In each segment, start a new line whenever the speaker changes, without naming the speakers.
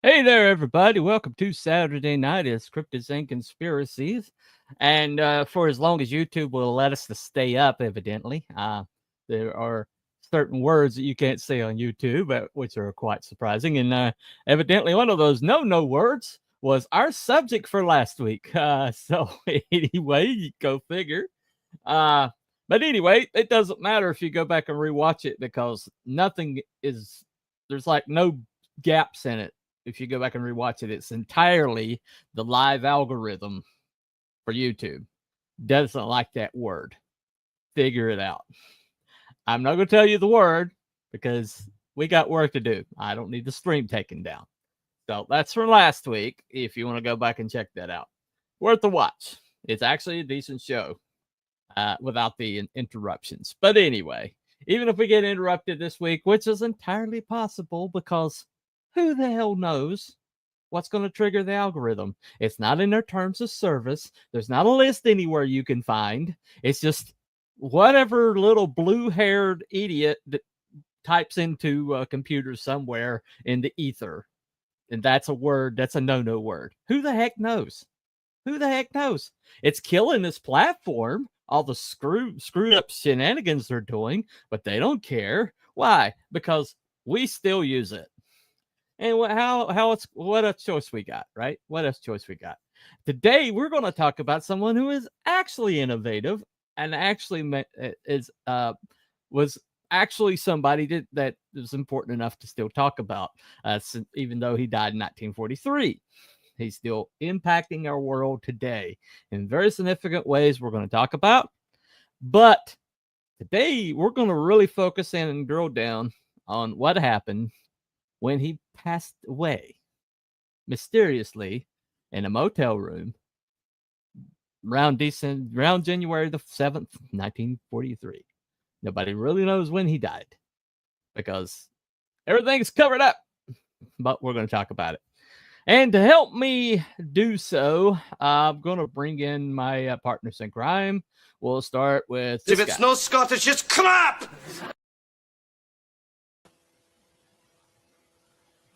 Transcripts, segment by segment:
Hey there, everybody. Welcome to Saturday Night as Cryptids and Conspiracies. And for as long as YouTube will let us to stay up, evidently, there are certain words that you can't say on YouTube, which are quite surprising. And evidently, one of those no words was our subject for last week. So, anyway, go figure. Uh, but anyway, it doesn't matter if you go back and rewatch it because there's like no gaps in it. If you go back and rewatch it, it's entirely the live algorithm for YouTube. Doesn't like that word. Figure it out. I'm not going to tell you the word because we got work to do. I don't need the stream taken down. So that's from last week. If you want to go back and check that out, worth a watch. It's actually a decent show without the interruptions. But anyway, even if we get interrupted this week, which is entirely possible because who the hell knows what's going to trigger the algorithm? It's not in their terms of service. There's not a list anywhere you can find. It's just whatever little blue-haired idiot that types into a computer somewhere in the ether. And that's a word. That's a no-no word. Who the heck knows? Who the heck knows? It's killing this platform. All the screwed up shenanigans they're doing, but they don't care. Why? Because we still use it. And what a choice we got, right? What a choice we got. Today we're going to talk about someone who is actually innovative and actually was actually somebody that was important enough to still talk about, even though he died in 1943. He's still impacting our world today in very significant ways we're going to talk about. But today we're going to really focus in and drill down on what happened when he passed away mysteriously in a motel room around January the 7th, 1943. Nobody really knows when he died because everything's covered up, but we're going to talk about it. And to help me do so, I'm going to bring in my partners in crime. We'll start with this
If it's no Scottish, it's crap!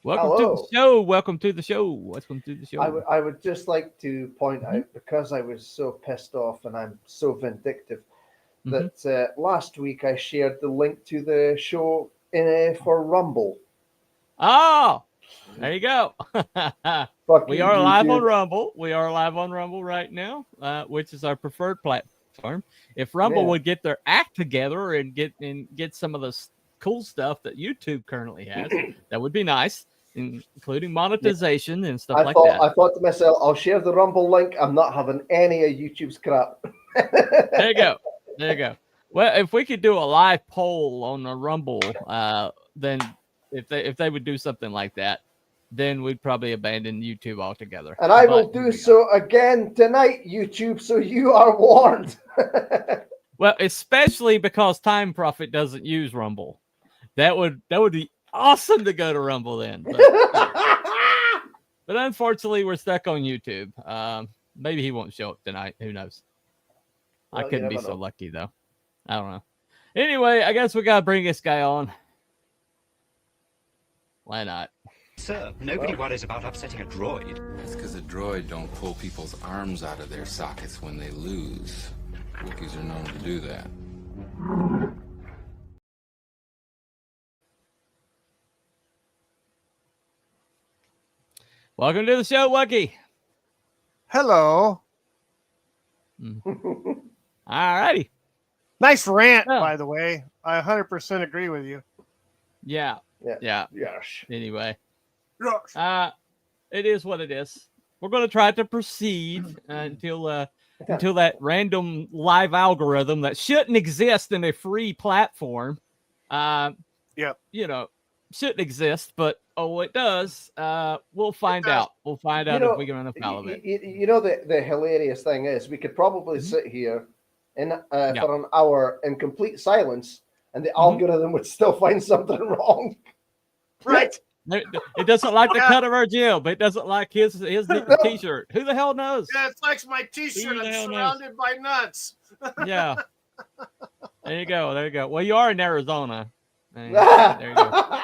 Welcome to the show. Welcome to the show. Welcome to the show.
I would just like to point out, because I was so pissed off and I'm so vindictive, that last week I shared the link to the show for Rumble.
Oh, there you go. We are live on
YouTube.
Rumble. We are live on Rumble right now, which is our preferred platform. If Rumble would get their act together and get some of the cool stuff that YouTube currently has, that would be nice, including monetization and stuff like that.
I thought to myself, I'll share the Rumble link. I'm not having any of YouTube's crap.
There you go. There you go. Well, if we could do a live poll on the Rumble, then if they would do something like that, then we'd probably abandon YouTube altogether.
And I will do so again tonight, YouTube, so you are warned.
Well, especially because Time Profit doesn't use Rumble. That would be awesome to go to Rumble then. But unfortunately, we're stuck on YouTube. Maybe he won't show up tonight. Who knows? Well, I couldn't be so lucky, though. I don't know. Anyway, I guess we got to bring this guy on. Why not?
Sir, nobody worries about upsetting a droid.
It's because a droid don't pull people's arms out of their sockets when they lose. Wookiees are known to do that.
Welcome to the show, Wookie.
Hello.
All righty.
Nice rant, by the way. I 100% agree with you.
Yeah.
Yes.
Anyway.
Yes.
It is what it is. We're going to try to proceed until that random live algorithm that shouldn't exist in a free platform. Shouldn't exist, but it does. We'll find out. We'll find out if we can run afoul of it.
The hilarious thing is we could probably sit here for an hour in complete silence, and the algorithm would still find something wrong.
Right.
It doesn't like the cut of our jib. It doesn't like his t-shirt. Who the hell knows?
Yeah, it likes my t-shirt. I'm surrounded by nuts.
Yeah. There you go. Well, you are in Arizona. There you go.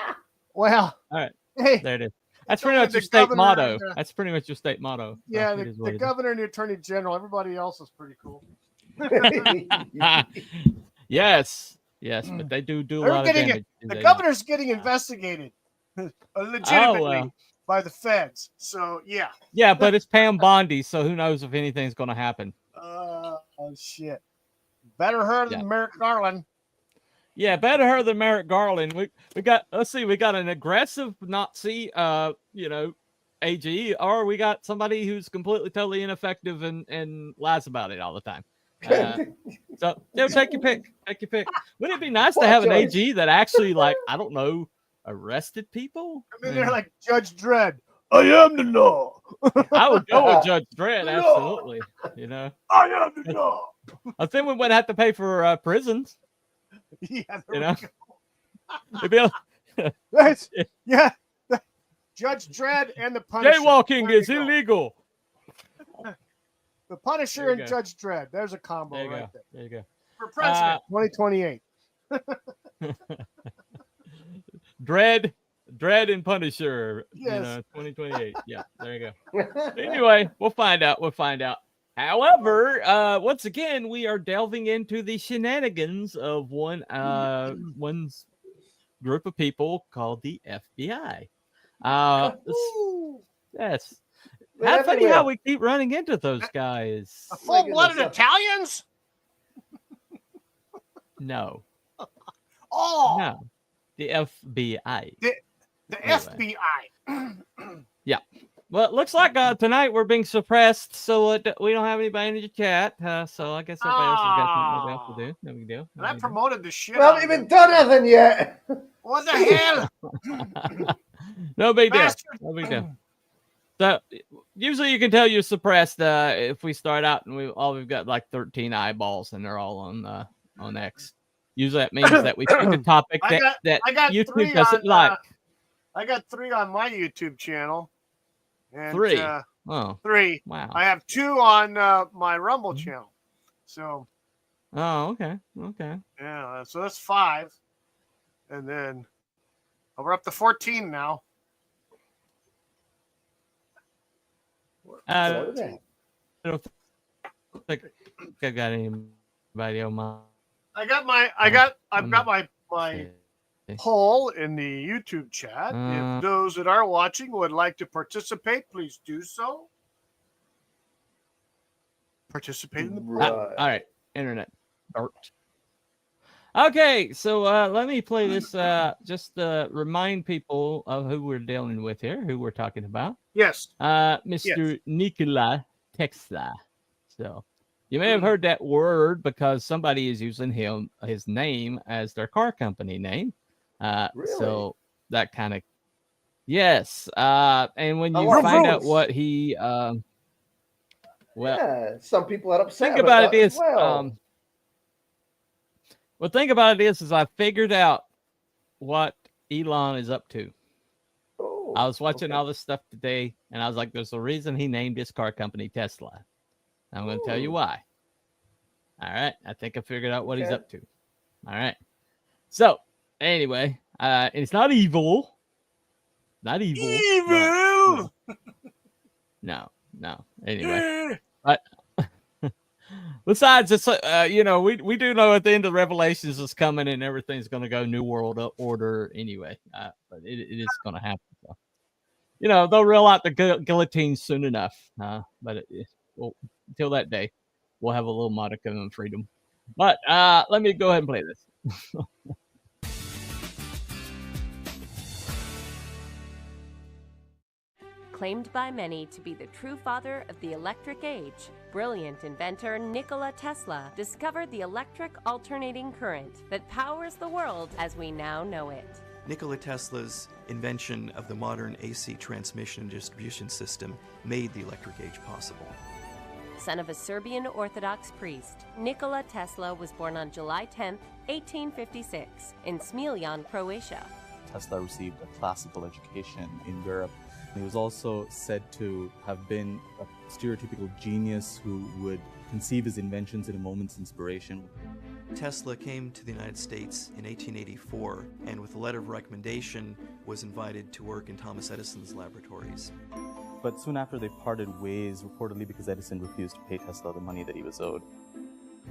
Well.
All right.
Hey.
There it is. That's pretty
only
much your
the
state
governor
motto.
and the-
That's pretty much your state motto. So
Yeah,
it is what
the
it is.
governor and the attorney general. Everybody else is pretty cool.
Yes, but they do a
They're
lot of
getting
damage. do
the
they not?
governor's getting investigated legitimately by the feds. So yeah.
Yeah, but it's Pam Bondi, so who knows if anything's going to happen.
Oh shit. Better her than
Yeah.
Merrick Garland.
Yeah, better her than Merrick Garland. We got we got an aggressive Nazi AG, or we got somebody who's completely totally ineffective and lies about it all the time. So take your pick. Take your pick. Wouldn't it be nice to have an AG that actually, like, I don't know, arrested people?
I mean, they're like Judge Dredd. I am the law.
I would go with Judge Dredd, absolutely.
I am the law.
I think we wouldn't have to pay for prisons.
Yeah,
It'd be
yeah. Judge Dredd and the Punisher.
Jaywalking is illegal.
The Punisher and Judge Dredd. There's a combo
there.
there.
There you go.
For president, 2028.
Dredd and Punisher.
Yes.
2028. Yeah, there you go. Anyway, we'll find out. However, once again, we are delving into the shenanigans of one's group of people called the FBI. Yes. How funny how we keep running into those guys.
Full-blooded Italians?
No.
Oh.
No. The FBI.
The FBI.
Yeah. Well, it looks like tonight we're being suppressed, so we don't have anybody in the chat. So I guess everybody else has got something else to do. No big deal.
I promoted the shit.
We haven't even done anything yet.
What the hell?
No big deal. No big deal. So usually you can tell you're suppressed if we start out and we've got like 13 eyeballs and they're all on X. Usually that means that we pick a topic that YouTube doesn't like.
I got 3 on my YouTube channel. And,
3.
3.
Wow.
I have 2 on my Rumble channel. So.
Oh, okay.
Yeah, so that's 5, and then we're up to 14 now.
I don't think I got anybody on my.
I've got my poll in the YouTube chat. If those that are watching would like to participate, please do so. Participate in the poll.
All right, internet. Okay, so let me play this just to remind people of who we're dealing with here, who we're talking about.
Yes.
Mr. Nikola Tesla. So you may have heard that word because somebody is using his name as their car company name.
Really?
So that kind of, yes. And when you find out what he,
some people are upset.
Think about it is,
well,
think about it is I figured out what Elon is up to.
Oh,
I was watching all this stuff today, and I was like, there's a reason he named his car company Tesla. I'm going to tell you why. All right. I think I figured out what he's up to. All right. So, anyway, it's not evil. Not evil.
Evil!
No. Anyway. But besides, it's we do know at the end of Revelations is coming and everything's going to go New World Order anyway. But it is going to happen. So. They'll roll out the guillotine soon enough. But until that day, we'll have a little modicum of freedom. But let me go ahead and play this.
Claimed by many to be the true father of the electric age, brilliant inventor Nikola Tesla discovered the electric alternating current that powers the world as we now know it.
Nikola Tesla's invention of the modern AC transmission and distribution system made the electric age possible.
Son of a Serbian Orthodox priest, Nikola Tesla was born on July 10, 1856, in Smiljan, Croatia.
Tesla received a classical education in Europe. He was also said to have been a stereotypical genius who would conceive his inventions in a moment's inspiration.
Tesla came to the United States in 1884 and with a letter of recommendation was invited to work in Thomas Edison's laboratories.
But soon after they parted ways, reportedly because Edison refused to pay Tesla the money that he was owed.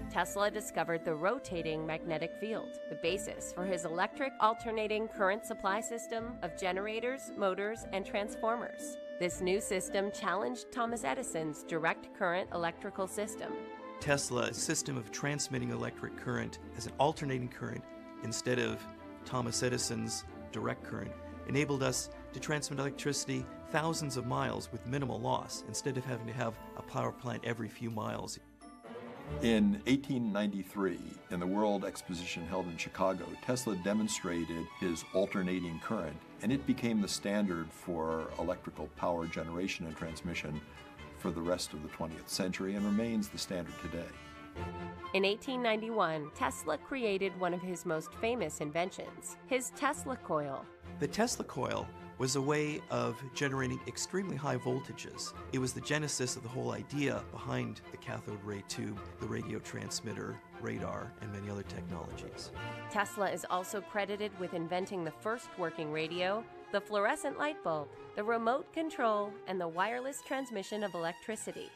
Tesla discovered the rotating magnetic field, the basis for his electric alternating current supply system of generators, motors, and transformers. This new system challenged Thomas Edison's direct current electrical system.
Tesla's system of transmitting electric current as an alternating current instead of Thomas Edison's direct current enabled us to transmit electricity thousands of miles with minimal loss instead of having to have a power plant every few miles.
In 1893, in the World Exposition held in Chicago, Tesla demonstrated his alternating current, and it became the standard for electrical power generation and transmission for the rest of the 20th century and remains the standard today.
In 1891, Tesla created one of his most famous inventions, his Tesla coil.
The Tesla coil was a way of generating extremely high voltages. It was the genesis of the whole idea behind the cathode ray tube, the radio transmitter, radar, and many other technologies.
Tesla is also credited with inventing the first working radio, the fluorescent light bulb, the remote control, and the wireless transmission of electricity.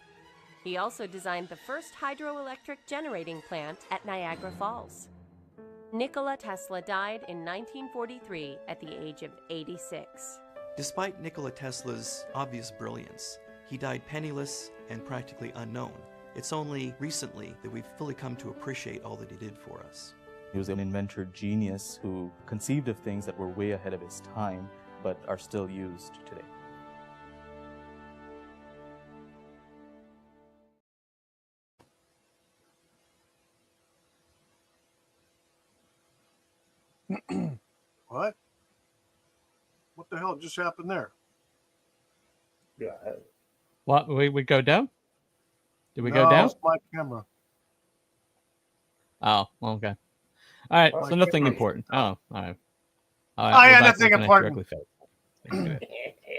He also designed the first hydroelectric generating plant at Niagara Falls. Nikola Tesla died in 1943 at the age of 86.
Despite Nikola Tesla's obvious brilliance, he died penniless and practically unknown. It's only recently that we've fully come to appreciate all that he did for us.
He was an inventor genius who conceived of things that were way ahead of his time, but are still used today.
What? What the hell just happened there?
Yeah.
What? We go down? Did we go
No,
down?
it's my camera.
Oh, okay. All right,
Oh,
so nothing
camera.
important. Oh, all right.
Oh,
we're
yeah,
back
nothing
to Connect
important.
Directly Facebook.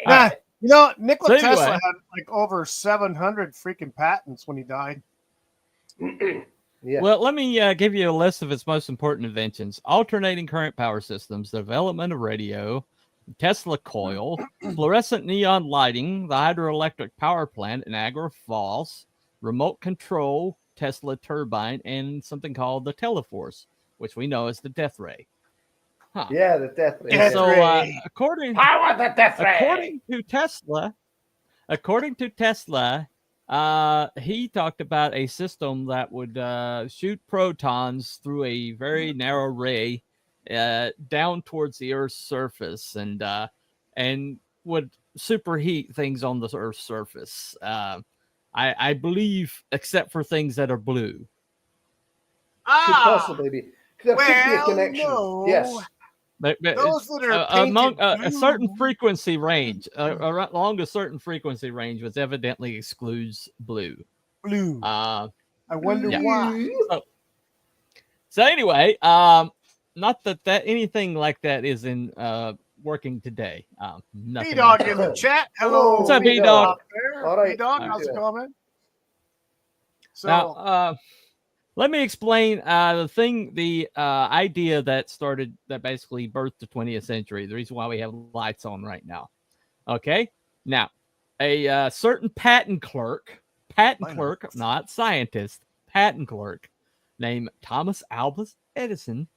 Nah, you know, Nikola
So anyway-
Tesla had like over 700 freaking patents when he died.
Yeah.
Well, let me give you a list of its most important inventions: alternating current power systems, the development of radio, Tesla coil, fluorescent neon lighting, the hydroelectric power plant in Niagara Falls, remote control, Tesla turbine, and something called the Teleforce, which we know as the death ray. Huh.
Yeah, the death ray.
And so,
ray.
according
Power the death ray.
according to Tesla, he talked about a system that would shoot protons through a very narrow ray down towards the Earth's surface and would superheat things on the Earth's surface. I believe, except for things that are blue.
Could possibly be. There could be a
well,
connection.
no.
Yes.
But
Those that are
among
painted
a certain
blue.
frequency range, along a certain frequency range, which evidently excludes blue.
Blue.
Uh,
I wonder
yeah.
why.
So anyway, not that anything like that is in working today. Nothing
B-Dog
like
in
that.
the chat. Hello.
What's up,
B-Dog?
B-Dog?
Out there.
All right.
B-Dog,
How
how's
you
it
doing?
going? So,
Now, let me explain the idea that basically birthed the 20th century. The reason why we have lights on right now. Okay. Now, a certain patent clerk, not scientist, patent clerk named Thomas Albus Edison,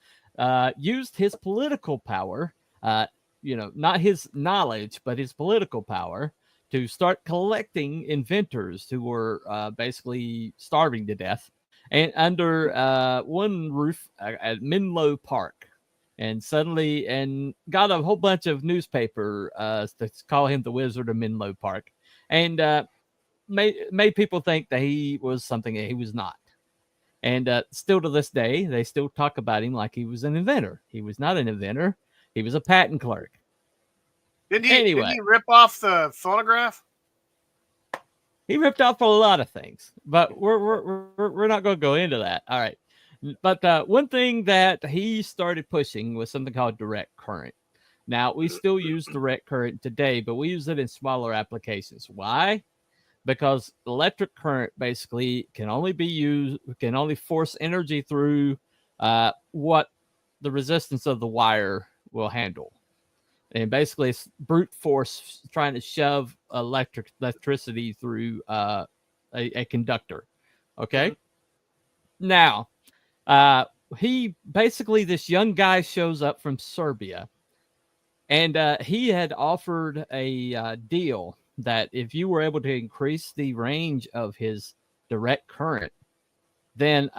used his political power, not his knowledge, but his political power to start collecting inventors who were basically starving to death, and under one roof at Menlo Park, and got a whole bunch of newspaper to call him the Wizard of Menlo Park, and made people think that he was something that he was not. And still to this day, they still talk about him like he was an inventor. He was not an inventor. He was a patent clerk.
didn't
anyway.
he rip off the photograph?
He ripped off a lot of things, but we're not going to go into that. All right. But one thing that he started pushing was something called direct current. Now, we still use direct current today, but we use it in smaller applications. Why? Because electric current basically can only force energy through what the resistance of the wire will handle. And basically, it's brute force trying to shove electricity through a conductor. Okay. Now, this young guy shows up from Serbia, and he had offered a deal that if you were able to increase the range of his direct current, then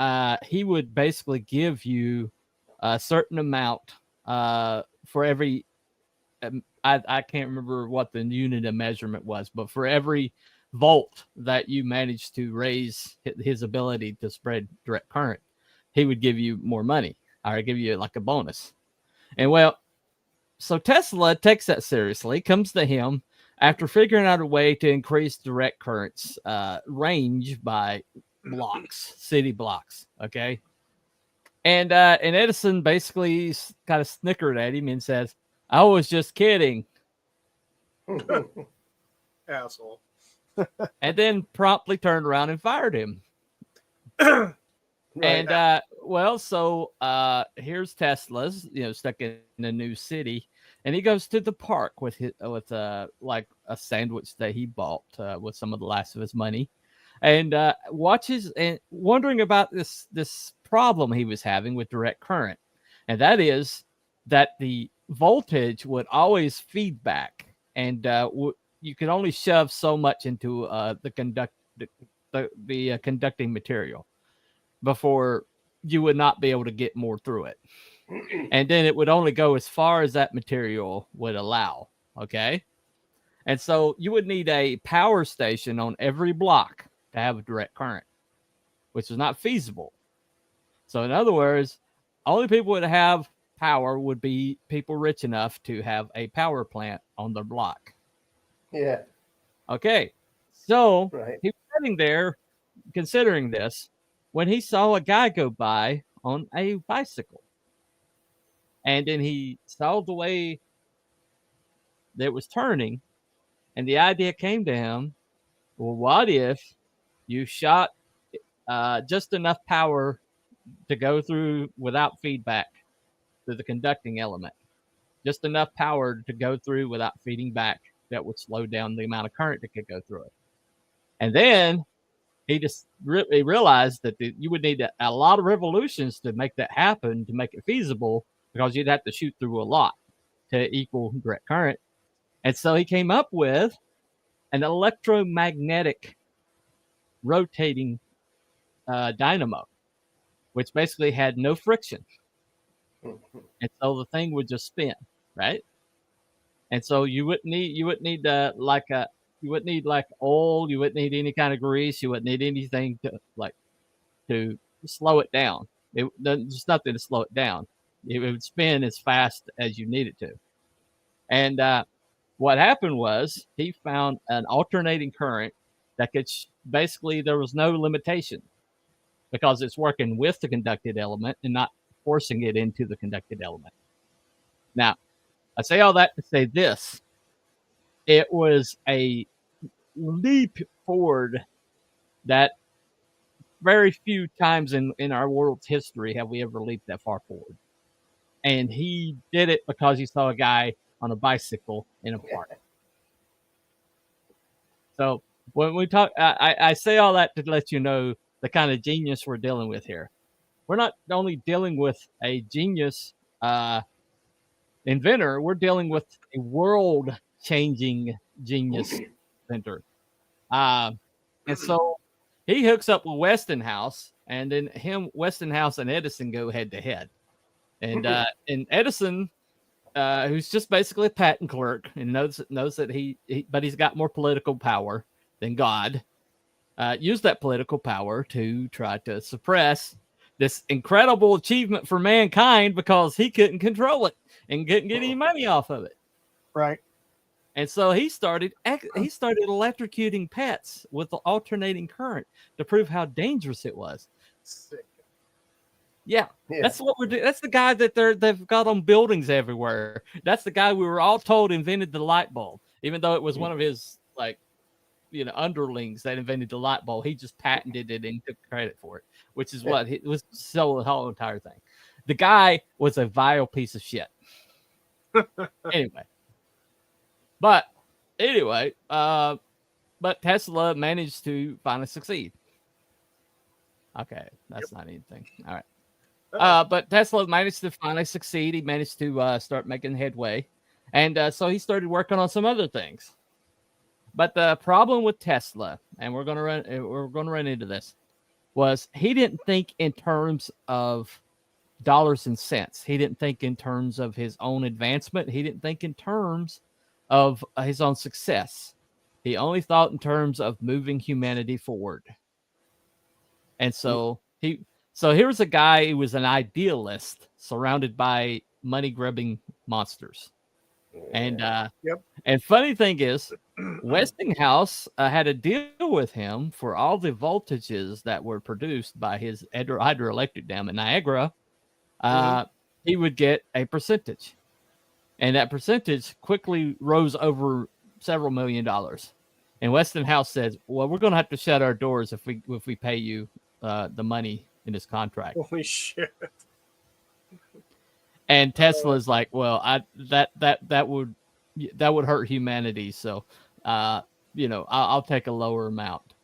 he would basically give you a certain amount for every. I can't remember what the unit of measurement was, but for every volt that you managed to raise his ability to spread direct current, he would give you more money or give you like a bonus. And well, so Tesla takes that seriously, comes to him after figuring out a way to increase direct current's range by blocks, city blocks. Okay. And Edison basically kind of snickered at him and says, "I was just kidding."
Asshole.
And then promptly turned around and fired him.
Right.
And so here's Tesla's, stuck in a new city, and he goes to the park with like a sandwich that he bought with some of the last of his money, and watches and wondering about this problem he was having with direct current, and that is that the voltage would always feed back, and you could only shove so much into the conducting material before you would not be able to get more through it. And then it would only go as far as that material would allow. Okay. And so you would need a power station on every block to have a direct current, which is not feasible. So in other words, only people would have power would be people rich enough to have a power plant on their block.
Yeah.
Okay. So
Right.
he was sitting there considering this when he saw a guy go by on a bicycle. And then he saw the way that it was turning, and the idea came to him, well, what if you shot just enough power to go through without feedback to the conducting element? Just enough power to go through without feeding back that would slow down the amount of current that could go through it. And then he just realized that you would need a lot of revolutions to make that happen, to make it feasible, because you'd have to shoot through a lot to equal direct current. And so he came up with an electromagnetic rotating dynamo, which basically had no friction. And so the thing would just spin, right? And so you wouldn't need like oil, you wouldn't need any kind of grease, you wouldn't need anything to slow it down. There's nothing to slow it down. It would spin as fast as you need it to. And what happened was he found an alternating current that could basically there was no limitation because it's working with the conducted element and not forcing it into the conducted element. Now, I say all that to say this. It was a leap forward that very few times in our world's history have we ever leaped that far forward. And he did it because he saw a guy on a bicycle in a park. So when we talk, I say all that to let you know the kind of genius we're dealing with here. We're not only dealing with a genius inventor, we're dealing with a world-changing genius inventor. And so he hooks up with Westinghouse, and then Westinghouse and Edison go head-to-head. And Edison, who's just basically a patent clerk and knows that but he's got more political power than God, used that political power to try to suppress this incredible achievement for mankind because he couldn't control it and couldn't get any money off of it.
Right.
And so he started electrocuting pets with the alternating current to prove how dangerous it was.
Sick.
Yeah, that's what we're doing. That's the guy that they've got on buildings everywhere. That's the guy we were all told invented the light bulb, even though it was one of his underlings that invented the light bulb. He just patented it and took credit for it, which is what it was. So the whole entire thing. The guy was a vile piece of shit. But Tesla managed to finally succeed. Okay, that's not anything. All right. But Tesla managed to finally succeed. He managed to start making headway. And so he started working on some other things. But the problem with Tesla, and we're gonna run into this, was he didn't think in terms of dollars and cents. He didn't think in terms of his own advancement. He didn't think in terms of his own success. He only thought in terms of moving humanity forward. And so here's a guy who was an idealist surrounded by money-grubbing monsters. And and funny thing is, Westinghouse had a deal with him for all the voltages that were produced by his hydroelectric dam in Niagara. He would get a percentage. And that percentage quickly rose over several $1 million. And Westinghouse says, well, we're going to have to shut our doors if we pay you the money in this contract.
Holy shit.
And Tesla's like, well, that would hurt humanity. So, I'll take a lower amount.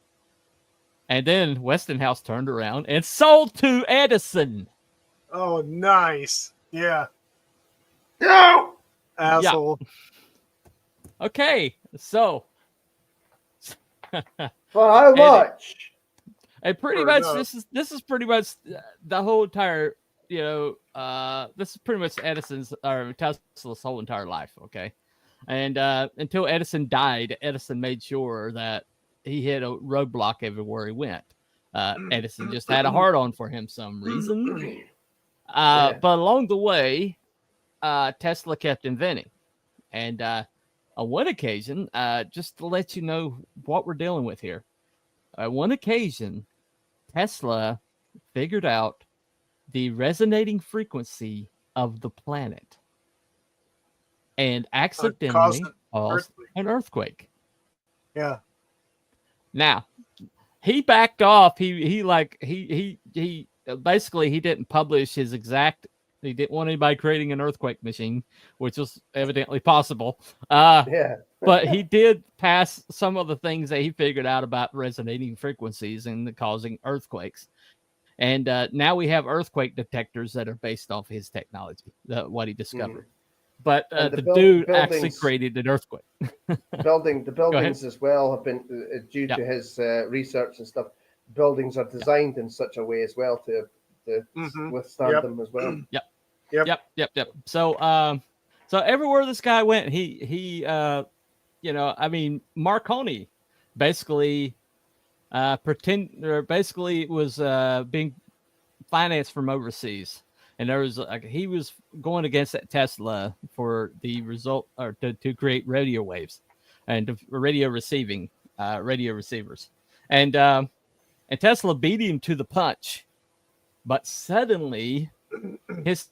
And then Westinghouse turned around and sold to Edison.
Oh, nice. Yeah.
No!
Asshole.
Yeah. Okay, so.
For how much?
And pretty much this is pretty much the whole entire, this is pretty much Edison's or Tesla's whole entire life, okay? And until Edison died, Edison made sure that he hit a roadblock everywhere he went. Edison just had a hard-on for him some reason. But along the way, Tesla kept inventing. And on one occasion, just to let you know what we're dealing with here, on one occasion, Tesla figured out the resonating frequency of the planet and accidentally caused an earthquake.
Yeah.
Now, he backed off. He basically he didn't publish his exact. He didn't want anybody creating an earthquake machine, which was evidently possible. But he did pass some of the things that he figured out about resonating frequencies and causing earthquakes. And now we have earthquake detectors that are based off his technology, what he discovered. But the dude actually created an earthquake.
The buildings as well have been, due to his research and stuff, buildings are designed in such a way as well to withstand them as well.
Yep. So everywhere this guy went, he Marconi basically was being financed from overseas, and there was he was going against that Tesla for the result or to create radio waves and radio receivers, and Tesla beat him to the punch, but suddenly his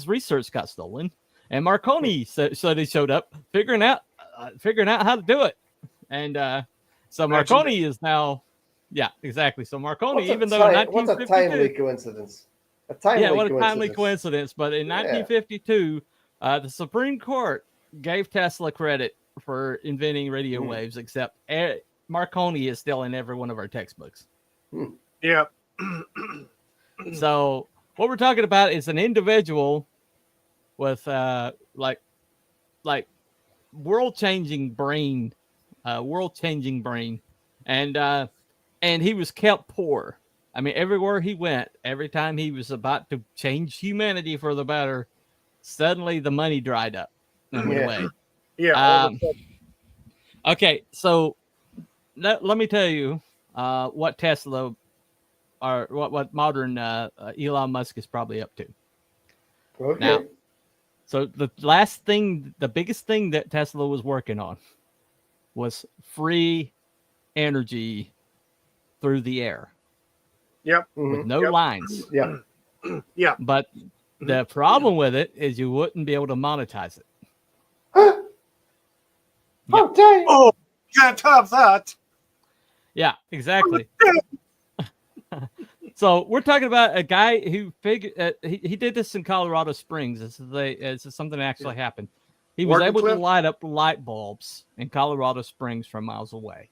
research got stolen, and Marconi so they showed up figuring out how to do it, and so Marconi is now, exactly. So Marconi, even though
what's a timely coincidence? A timely
coincidence. But in 1952, the Supreme Court gave Tesla credit for inventing radio waves, except Marconi is still in every one of our textbooks.
Yeah.
So what we're talking about is an individual with like world-changing brain, and he was kept poor. I mean, everywhere he went, every time he was about to change humanity for the better, suddenly the money dried up and went away.
Yeah.
Okay, so let me tell you what Tesla or what modern Elon Musk is probably up to.
Okay.
Now, so the biggest thing that Tesla was working on was free energy through the air.
Yep.
With no lines.
Yeah.
Yeah.
But the problem with it is you wouldn't be able to monetize it.
Oh, dang.
Oh, can't have that.
Yeah, exactly. So we're talking about a guy who figured he did this in Colorado Springs. This is something that actually happened. He was able to light up light bulbs in Colorado Springs from miles away.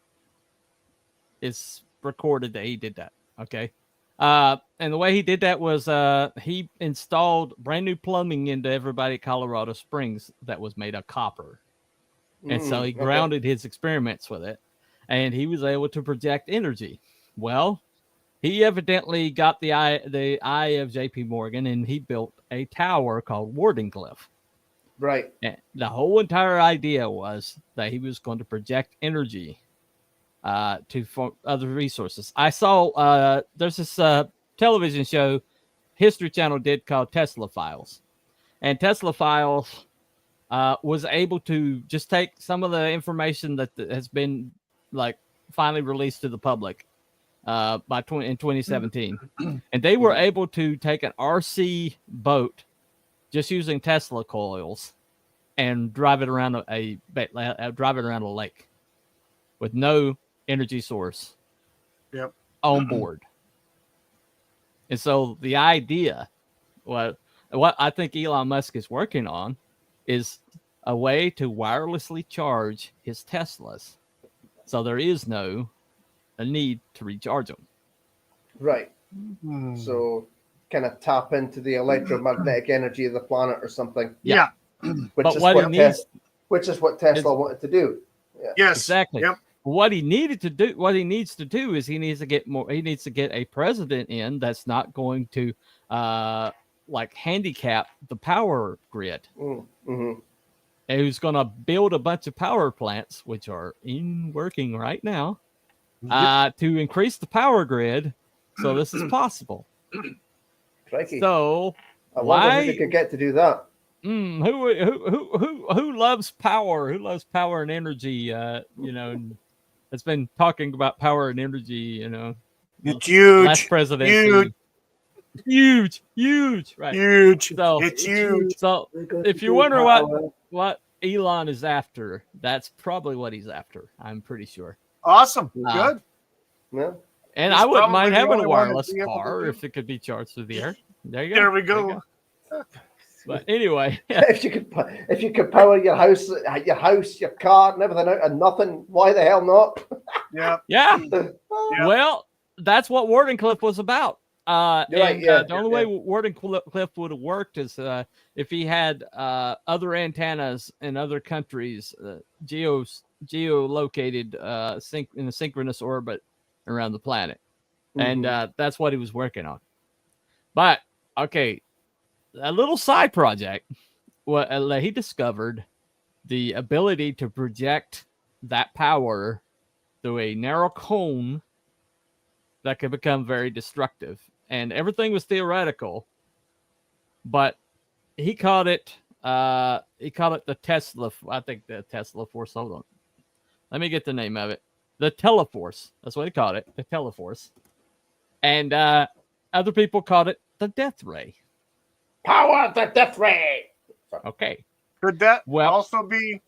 It's recorded that he did that. Okay. And the way he did that was he installed brand new plumbing into everybody at Colorado Springs that was made of copper. And so he grounded his experiments with it, and he was able to project energy. Well, he evidently got the eye of J.P. Morgan, and he built a tower called Wardenclyffe.
Right.
And the whole entire idea was that he was going to project energy for other resources. I saw there's this television show History Channel did called Tesla Files, and Tesla Files was able to just take some of the information that has been like finally released to the public in 2017, and they were able to take an RC boat just using Tesla coils and drive it around a lake with no energy source on board. And so the idea, what I think Elon Musk is working on, is a way to wirelessly charge his Teslas, so there is no a need to recharge them.
Right. So kind of tap into the electromagnetic energy of the planet or something.
Yeah.
Which is what Tesla wanted to do. Yeah.
Yes.
Exactly.
Yep.
What he needs to do is he needs to get a president in that's not going to like handicap the power grid.
Mm-hmm.
And who's going to build a bunch of power plants, which are working right now, to increase the power grid. So this is possible.
Crikey.
So
I wonder who could get to do that.
Who loves power? Who loves power and energy? Has been talking about power and energy.
It's huge.
Last presidency. Huge, right?
Huge.
So
it's huge.
So if you wonder what Elon is after, that's probably what he's after. I'm pretty sure.
Awesome. Good.
Yeah.
And I wouldn't mind having a wireless car if it could be charged through the air. There you go.
There we go.
But anyway,
if you could power your house, your car, and everything out of nothing, why the hell not?
Yeah. Well, that's what Wardenclyffe was about. The only way Wardenclyffe would have worked is if he had other antennas in other countries, geolocated in a synchronous orbit around the planet, and that's what he was working on. But okay, a little side project. He discovered the ability to project that power through a narrow cone that could become very destructive. And everything was theoretical, but he called it the Tesla. I think the Tesla Force. Hold on. Let me get the name of it. The Teleforce. That's what he called it. The Teleforce. And other people called it the Death Ray.
Power the Death Ray.
Okay.
Could that also be,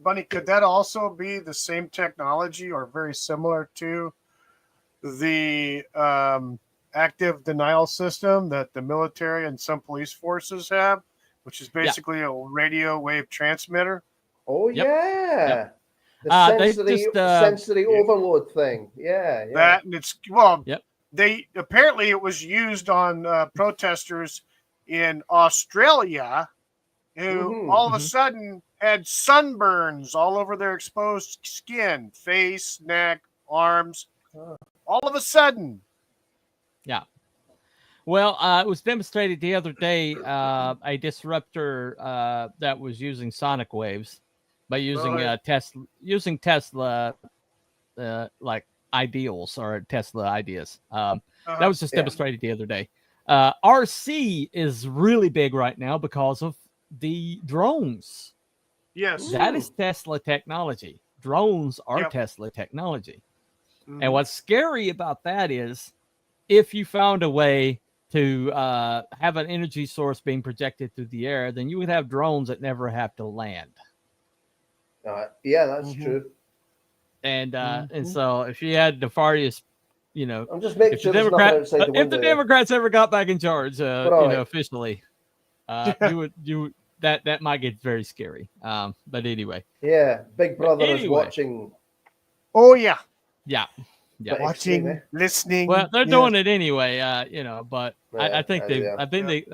Bunny, could that also be the same technology or very similar to the active denial system that the military and some police forces have, which is basically a radio wave transmitter?
Oh, yeah.
Yep.
The sensory overload thing. Yeah.
That, and it's, they apparently it was used on protesters in Australia who all of a sudden had sunburns all over their exposed skin, face, neck, arms, all of a sudden.
Yeah. Well, it was demonstrated the other day, a disruptor that was using sonic waves by using Tesla like ideals or Tesla ideas. That was just demonstrated the other day. RC is really big right now because of the drones.
Yes.
That is Tesla technology. Drones are Tesla technology. And what's scary about that is if you found a way to have an energy source being projected through the air, then you would have drones that never have to land.
Yeah, that's true.
And so if you had nefarious,
I'm just making
if
sure
the
there's nothing
Democrat,
outside the
if
window.
the Democrats ever got back in charge, officially, that might get very scary. But anyway.
Yeah, Big Brother is
Anyway.
watching.
Oh yeah.
Yeah. Yeah.
Watching, listening.
Well, they're
yeah.
doing it anyway, but
Yeah,
I think
yeah.
I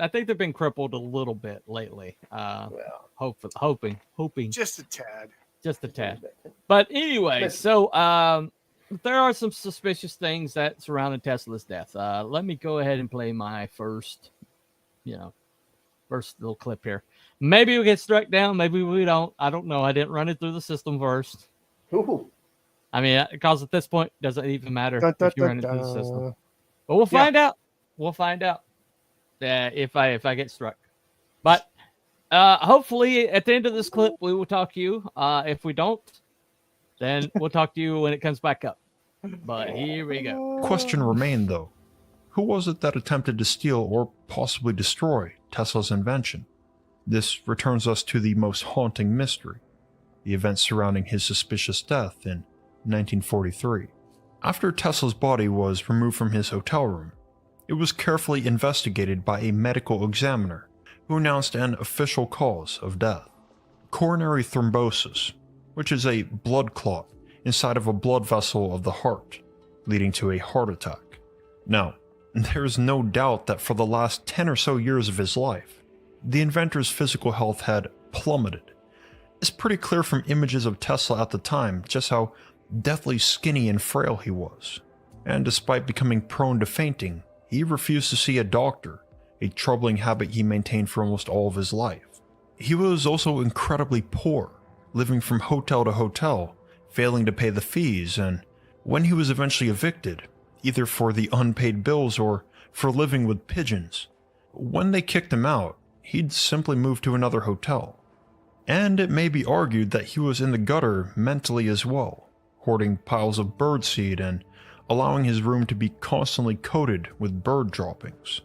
think they've been crippled a little bit lately. Hoping.
Just a tad.
Just a tad. But anyway, so there are some suspicious things that surrounded Tesla's death. Let me go ahead and play my first little clip here. Maybe we get struck down, maybe we don't. I don't know. I didn't run it through the system first.
Ooh.
I mean, because at this point, it doesn't even matter if you run it through the system. But we'll find out. We'll find out if I get struck. But hopefully, at the end of this clip, we will talk to you. If we don't, then we'll talk to you when it comes back up. But here we go.
Question remained, though. Who was it that attempted to steal or possibly destroy Tesla's invention? This returns us to the most haunting mystery, the events surrounding his suspicious death in 1943. After Tesla's body was removed from his hotel room, it was carefully investigated by a medical examiner who announced an official cause of death: coronary thrombosis, which is a blood clot inside of a blood vessel of the heart, leading to a heart attack. Now, there is no doubt that for the last 10 or so years of his life, the inventor's physical health had plummeted. It's pretty clear from images of Tesla at the time just how deathly skinny and frail he was. And despite becoming prone to fainting, he refused to see a doctor, a troubling habit he maintained for almost all of his life. He was also incredibly poor, living from hotel to hotel, failing to pay the fees, and when he was eventually evicted, either for the unpaid bills or for living with pigeons, when they kicked him out, he'd simply move to another hotel. And it may be argued that he was in the gutter mentally as well, hoarding piles of birdseed and allowing his room to be constantly coated with bird droppings.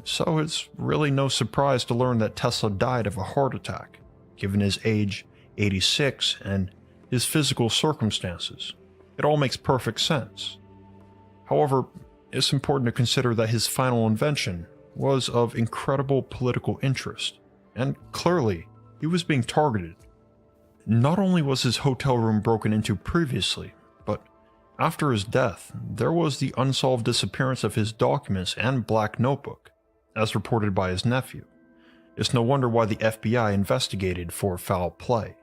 So it's really no surprise to learn that Tesla died of a heart attack, given his age, 86, and his physical circumstances. It all makes perfect sense. However, it's important to consider that his final invention was of incredible political interest, and clearly, he was being targeted. Not only was his hotel room broken into previously, but after his death, there was the unsolved disappearance of his documents and black notebook, as reported by his nephew. It's no wonder why the FBI investigated for foul play.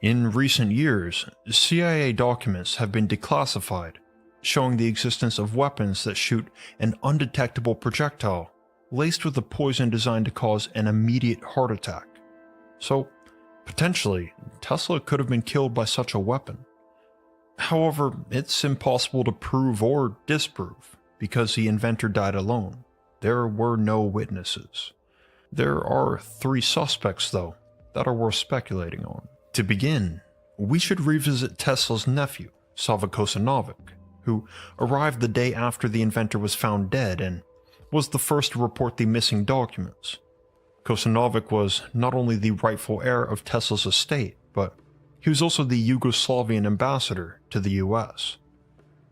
In recent years, CIA documents have been declassified, showing the existence of weapons that shoot an undetectable projectile laced with a poison designed to cause an immediate heart attack. So, potentially, Tesla could have been killed by such a weapon. However, it's impossible to prove or disprove, because the inventor died alone. There were no witnesses. There are 3 suspects, though, that are worth speculating on. To begin, we should revisit Tesla's nephew, Sava Kosanovic, who arrived the day after the inventor was found dead and was the first to report the missing documents. Kosanovic was not only the rightful heir of Tesla's estate, but he was also the Yugoslavian ambassador to the US.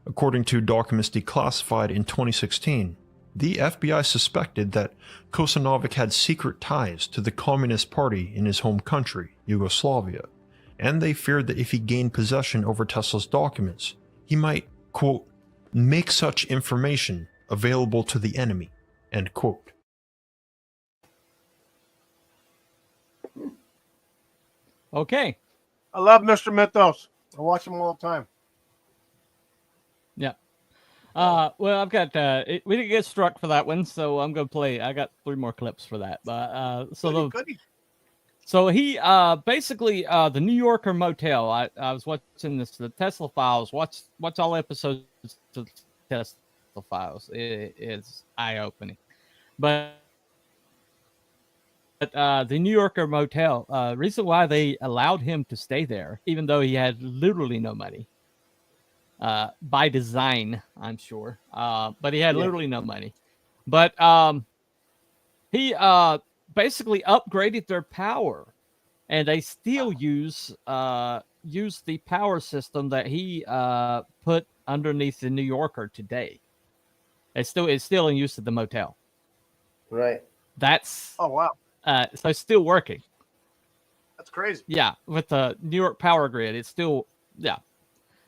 According to documents declassified in 2016, the FBI suspected that Kosanovic had secret ties to the Communist Party in his home country, Yugoslavia, and they feared that if he gained possession over Tesla's documents, he might, quote, make such information available to the enemy, end quote.
Okay.
I love Mr. Mythos. I watch him all the time.
Yeah. Well, I've got we didn't get struck for that one, so I'm gonna play. I got 3 more clips for that. But so he basically the New Yorker motel. I was watching the Tesla Files. Watch all episodes of Tesla Files. It's eye opening. But the New Yorker motel, reason why they allowed him to stay there, even though he had literally no money, by design, I'm sure, but he had literally no money. But he basically upgraded their power, and they still use use the power system that he put underneath the New Yorker today. It's still in use at the motel.
Right.
That's
Oh wow,
so it's still working.
that's crazy.
Yeah, with the New York power grid, it's still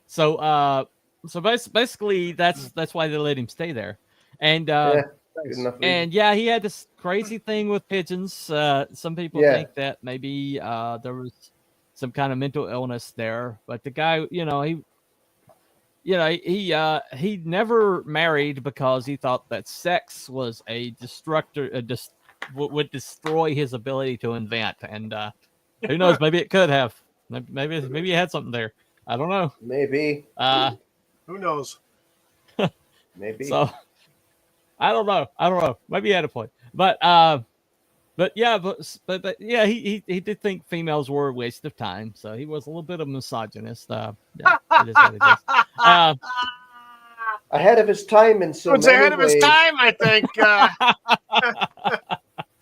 So basically that's why they let him stay there. And
Yeah. Good enough reason.
and yeah, he had this crazy thing with pigeons. Some people
Yeah.
think that maybe there was some kind of mental illness there, but the guy, he never married because he thought that sex was a destructor, would destroy his ability to invent. And who knows? Maybe it could have. Maybe he had something there. I don't know.
Maybe.
Who knows?
Maybe.
So I don't know. Maybe he had a point. But yeah, but yeah, he did think females were a waste of time. So he was a little bit of a misogynist. Yeah, it is what it is.
Ahead of his time in so
It's
many
ahead of his
ways.
time, I think.
I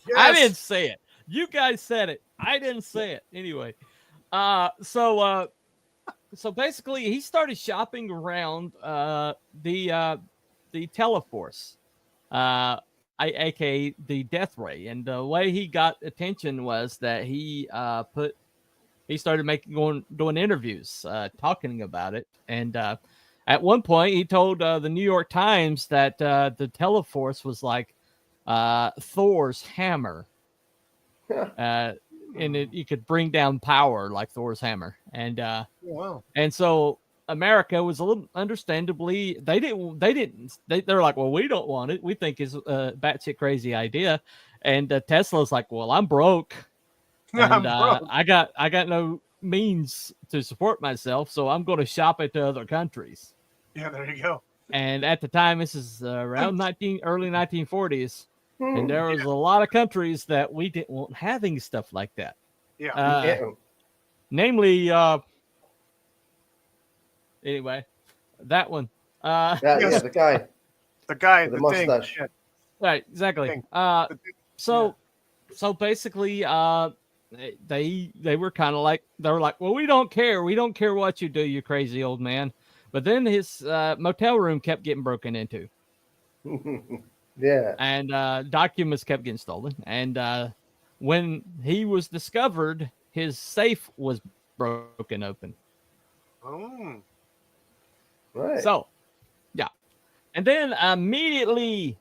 Yes.
didn't say it. You guys said it. I didn't say it. Anyway, so basically he started shopping around the Teleforce, aka the Death Ray, and the way he got attention was that he started doing interviews, talking about it, and at one point he told the New York Times that the Teleforce was like Thor's hammer. And you could bring down power like Thor's hammer, and
Wow.
and so America was a little, understandably, they're like, well, we don't want it. We think it's a batshit crazy idea, and Tesla's like, well, I'm broke, and
I'm broke.
I got no means to support myself, so I'm going to shop it to other countries.
Yeah, there you go.
And at the time, this is around early 1940s. And there was a lot of countries that we didn't want having stuff like that.
Yeah.
Namely, anyway, that one.
Yeah,
Yes.
the guy.
The guy,
With the
the thing.
mustache.
Yeah.
Right, exactly.
Thing.
So basically, they were kind of like, they were like, well, we don't care what you do, you crazy old man. But then his motel room kept getting broken into.
Yeah.
And documents kept getting stolen. And when he was discovered, his safe was broken open.
Oh.
Right.
So, yeah. And then immediately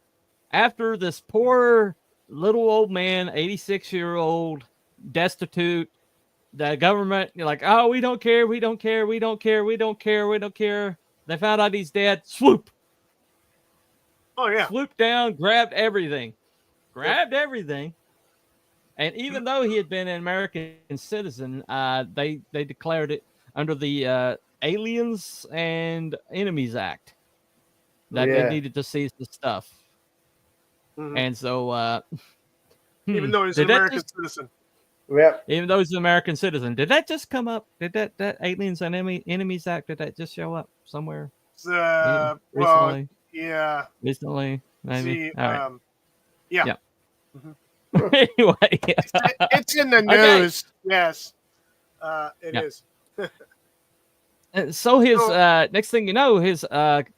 after this poor little old man, 86-year-old, destitute, the government, you're like, oh, we don't care. They found out he's dead. Swoop.
Oh yeah.
Swooped down, grabbed everything. And even though he had been an American citizen, they declared it under the Aliens and Enemies Act that they needed to seize the stuff.
Mhm.
And so,
Even though he's an American citizen.
Yep.
Even though he's an American citizen, did that just come up? Did that Aliens and Enemies Act, did that just show up somewhere?
Well,
Recently?
yeah.
Recently, maybe.
See,
All right.
yeah.
Anyway,
It's in the
Okay.
news. Yes, it
Yeah.
is.
So his next thing you know, his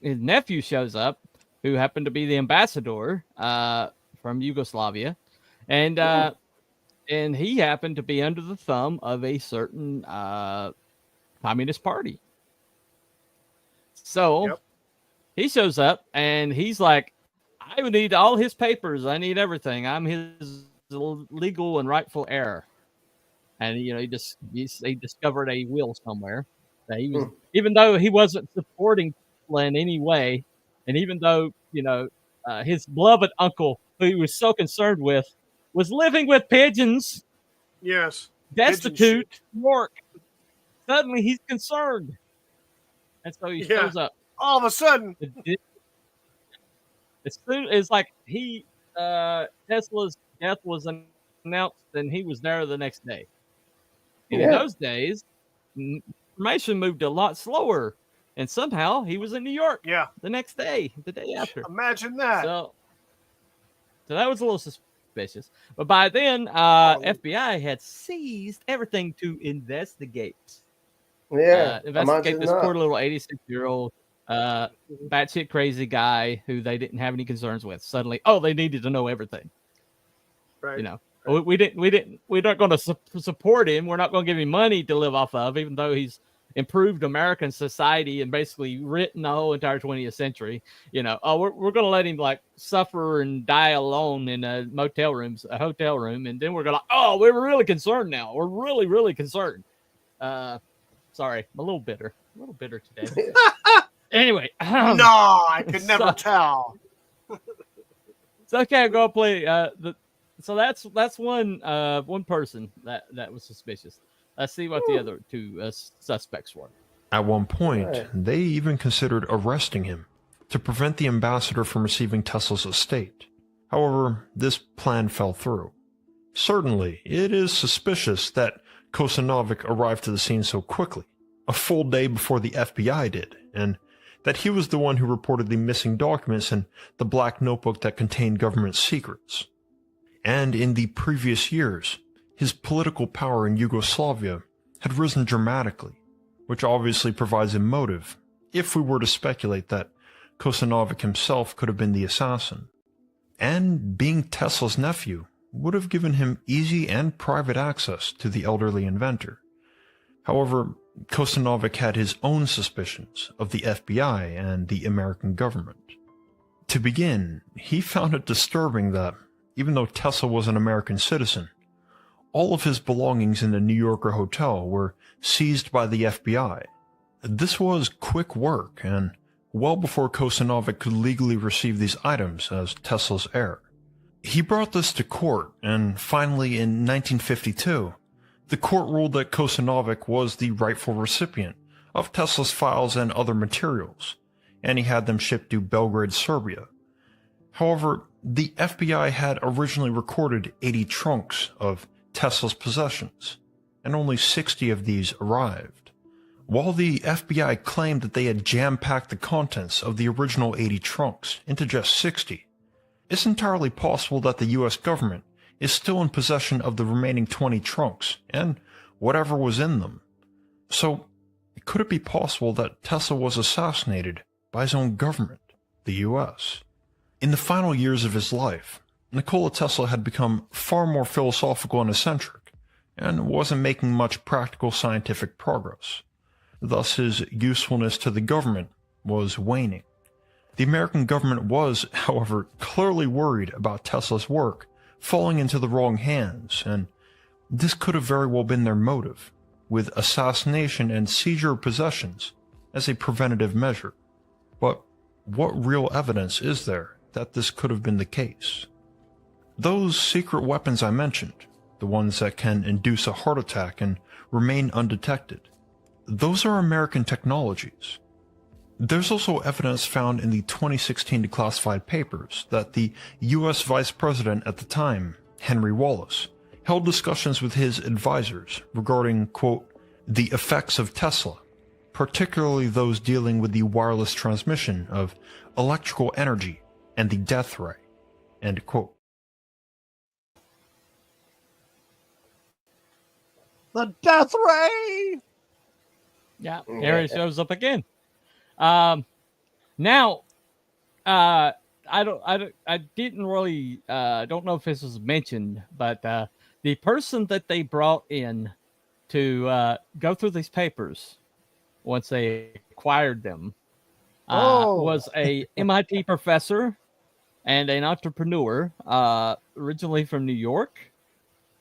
nephew shows up, who happened to be the ambassador from Yugoslavia, and he happened to be under the thumb of a certain Communist Party. So he shows up and he's like, I would need all his papers. I need everything. I'm his legal and rightful heir. And he discovered a will somewhere that he was, even though he wasn't supporting people in any way, and even though his beloved uncle, who he was so concerned with, was living with pigeons,
Yes.
destitute, New York. Suddenly he's concerned, and so he shows up.
All of a sudden,
As soon as Tesla's death was announced, and he was there the next day. And in those days, information moved a lot slower, and somehow he was in New York. The next day, the day after.
Imagine that.
So that was a little suspicious. But by then, FBI had seized everything to investigate.
Yeah,
Investigate
imagine
this
that.
poor little 86-year-old batshit crazy guy who they didn't have any concerns with. Suddenly, they needed to know everything.
Right.
You know, we're not going to support him. We're not going to give him money to live off of, even though he's improved American society and basically written the whole entire 20th century. You know, we're going to let him like suffer and die alone in a hotel room, and then we're going to, we're really concerned now. We're really, really concerned. Sorry, I'm a little bitter today. Anyway,
no, I could never tell.
It's okay. I'll go play So that's one person that was suspicious. Let's see what the other two suspects were.
At one point,
Right.
they even considered arresting him to prevent the ambassador from receiving Tesla's estate. However, this plan fell through. Certainly, it is suspicious that Kosanovic arrived to the scene so quickly, a full day before the FBI did, and that he was the one who reported the missing documents and the black notebook that contained government secrets. And in the previous years, his political power in Yugoslavia had risen dramatically, which obviously provides a motive, if we were to speculate that Kosanovic himself could have been the assassin. And being Tesla's nephew would have given him easy and private access to the elderly inventor. However, Kosanovic had his own suspicions of the FBI and the American government. To begin, he found it disturbing that, even though Tesla was an American citizen, all of his belongings in the New Yorker hotel were seized by the FBI. This was quick work, and well before Kosanovic could legally receive these items as Tesla's heir. He brought this to court, and finally in 1952, the court ruled that Kosanovic was the rightful recipient of Tesla's files and other materials, and he had them shipped to Belgrade, Serbia. However, the FBI had originally recorded 80 trunks of Tesla's possessions, and only 60 of these arrived. While the FBI claimed that they had jam-packed the contents of the original 80 trunks into just 60, it's entirely possible that the US government is still in possession of the remaining 20 trunks and whatever was in them. So, could it be possible that Tesla was assassinated by his own government, the US? In the final years of his life, Nikola Tesla had become far more philosophical and eccentric, and wasn't making much practical scientific progress. Thus his usefulness to the government was waning. The American government was, however, clearly worried about Tesla's work falling into the wrong hands, and this could have very well been their motive, with assassination and seizure of possessions as a preventative measure. But what real evidence is there that this could have been the case? Those secret weapons I mentioned, the ones that can induce a heart attack and remain undetected, those are American technologies. There's also evidence found in the 2016 declassified papers that the US Vice President at the time, Henry Wallace, held discussions with his advisors regarding, quote, the effects of Tesla, particularly those dealing with the wireless transmission of electrical energy and the death ray, end quote.
The death ray!
Yeah, there it shows up again. Now, I didn't really, don't know if this was mentioned, but the person that they brought in to go through these papers once they acquired them was a MIT professor and an entrepreneur, originally from New York,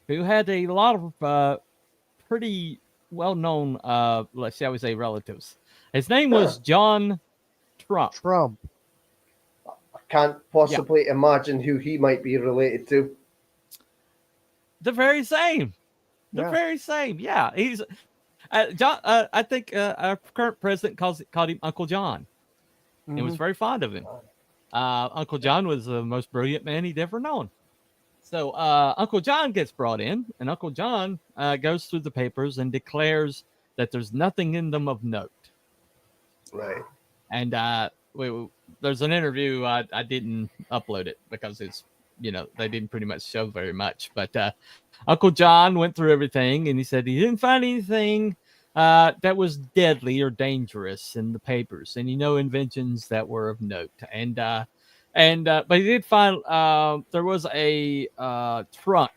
who had a lot of pretty well-known, shall we say, relatives. His name was John Trump.
I can't possibly imagine who he might be related to.
The very same. Very same. Yeah, he's John. I think our current president called him Uncle John. Mm-hmm. He was very fond of him. Uncle John was the most brilliant man he'd ever known. So Uncle John gets brought in, and Uncle John goes through the papers and declares that there's nothing in them of note.
Right.
And there's an interview. I didn't upload it because it's, they didn't pretty much show very much. But Uncle John went through everything, and he said he didn't find anything that was deadly or dangerous in the papers, and inventions that were of note. But he did find there was a trunk,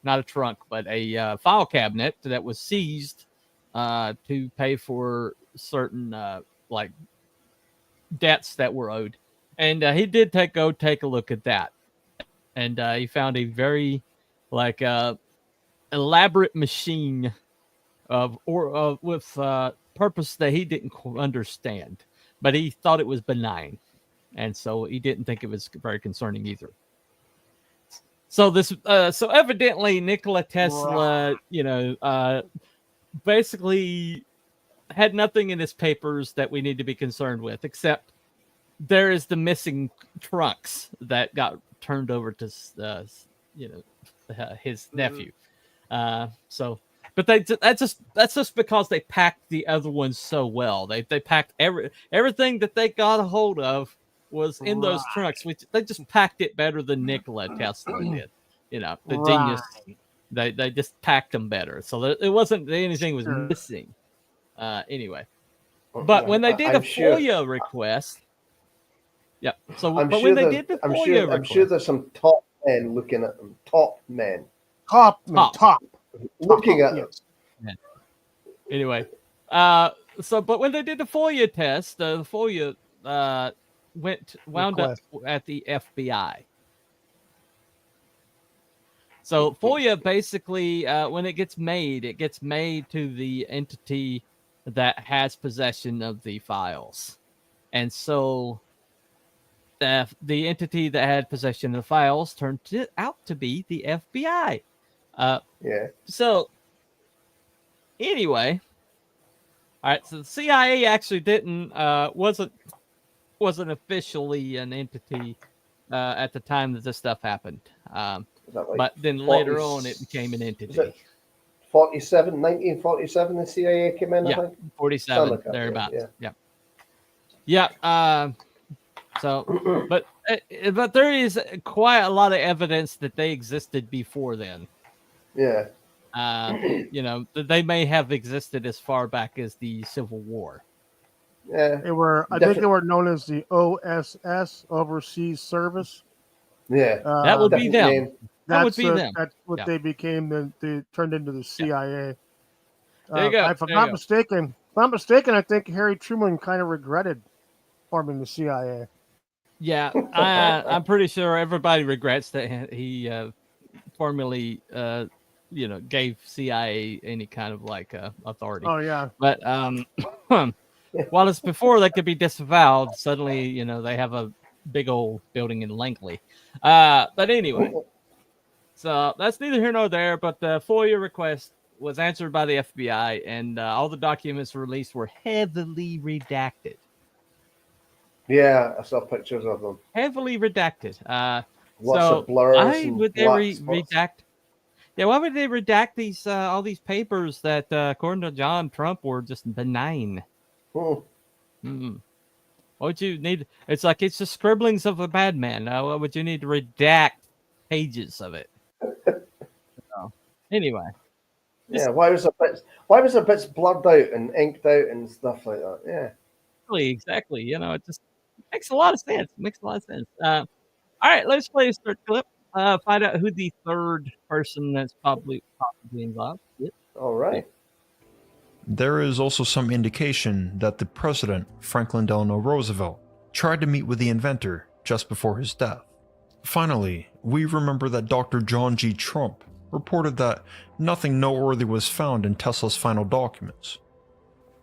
not a trunk, but a file cabinet that was seized to pay for certain like debts that were owed, and he did go take a look at that, and he found a very elaborate machine with purpose that he didn't understand, but he thought it was benign, and so he didn't think it was very concerning either. So so evidently Nikola Tesla, basically had nothing in his papers that we need to be concerned with, except there is the missing trunks that got turned over to his nephew. But that's just because they packed the other ones so well. They packed everything that they got a hold of was in those trunks, which they just packed it better than Nikola Tesla did. The genius. They just packed them better, so it wasn't anything was missing. Anyway, but when they did a FOIA request, yeah. So,
I'm
but
sure
when they did the FOIA request,
I'm sure there's some top men looking at them. Top men.
Top.
Looking at them.
Yeah. Anyway, but when they did the FOIA test, the FOIA wound up at the FBI. So FOIA basically, when it gets made to the entity that has possession of the files, and so the entity that had possession of the files turned out to be the FBI. So anyway, all right. So the CIA actually wasn't officially an entity at the time that this stuff happened. But then later on, it became an entity.
1947, the CIA came in, I think?
47, thereabouts. Yeah. But there is quite a lot of evidence that they existed before then.
Yeah.
They may have existed as far back as the Civil War.
Yeah.
I think they were known as the OSS, Overseas Service.
Yeah.
That would be them. That would be them.
That's what they became. They turned into the CIA.
There you go.
If I'm not mistaken, I think Harry Truman kind of regretted forming the CIA.
Yeah, I'm pretty sure everybody regrets that he formally, gave CIA any kind of authority.
Oh yeah.
But while it's before they could be disavowed, suddenly they have a big old building in Langley. But anyway, so that's neither here nor there. But the FOIA request was answered by the FBI, and all the documents released were heavily redacted.
Yeah, I saw pictures of them.
Heavily redacted.
Lots of blurs.
Why would they redact? Yeah, why would they redact these all these papers that, according to John Trump, were just benign? What would you need? It's like it's the scribblings of a bad man. What would you need to redact pages of it? Anyway.
Yeah, why was the bits blurred out and inked out and stuff like that? Yeah.
Exactly. It just makes a lot of sense. All right, let's play a third clip. Find out who the third person that's possibly involved. Yep.
All right.
There is also some indication that the president, Franklin Delano Roosevelt, tried to meet with the inventor just before his death. Finally, we remember that Dr. John G. Trump reported that nothing noteworthy was found in Tesla's final documents.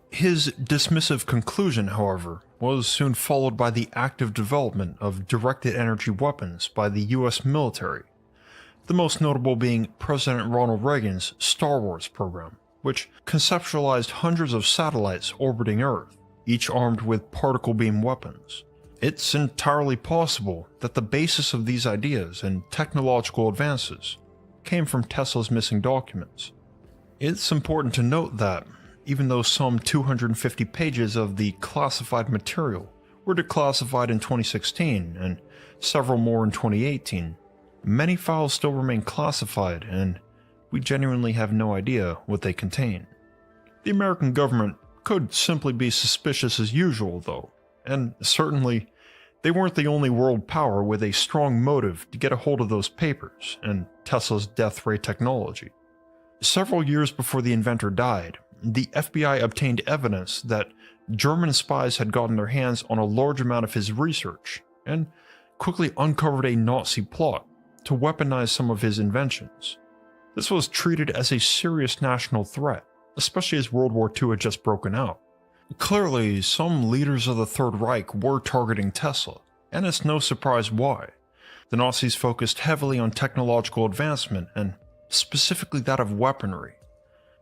His dismissive conclusion, however, was soon followed by the active development of directed energy weapons by the US military, the most notable being President Ronald Reagan's Star Wars program, which conceptualized hundreds of satellites orbiting Earth, each armed with particle beam weapons. It's entirely possible that the basis of these ideas and technological advances came from Tesla's missing documents. It's important to note that, even though some 250 pages of the classified material were declassified in 2016 and several more in 2018, many files still remain classified and we genuinely have no idea what they contain. The American government could simply be suspicious as usual, though, and certainly they weren't the only world power with a strong motive to get a hold of those papers and Tesla's death ray technology. Several years before the inventor died, the FBI obtained evidence that German spies had gotten their hands on a large amount of his research and quickly uncovered a Nazi plot to weaponize some of his inventions. This was treated as a serious national threat, especially as World War II had just broken out. Clearly, some leaders of the Third Reich were targeting Tesla, and it's no surprise why. The Nazis focused heavily on technological advancement, and specifically that of weaponry.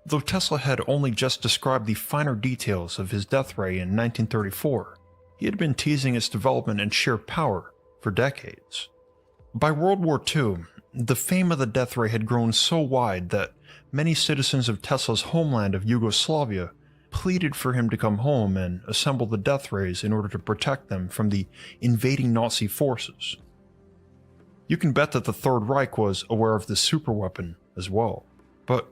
Though Tesla had only just described the finer details of his death ray in 1934, he had been teasing its development and sheer power for decades. By World War II, the fame of the death ray had grown so wide that many citizens of Tesla's homeland of Yugoslavia pleaded for him to come home and assemble the death rays in order to protect them from the invading Nazi forces. You can bet that the Third Reich was aware of this superweapon as well. But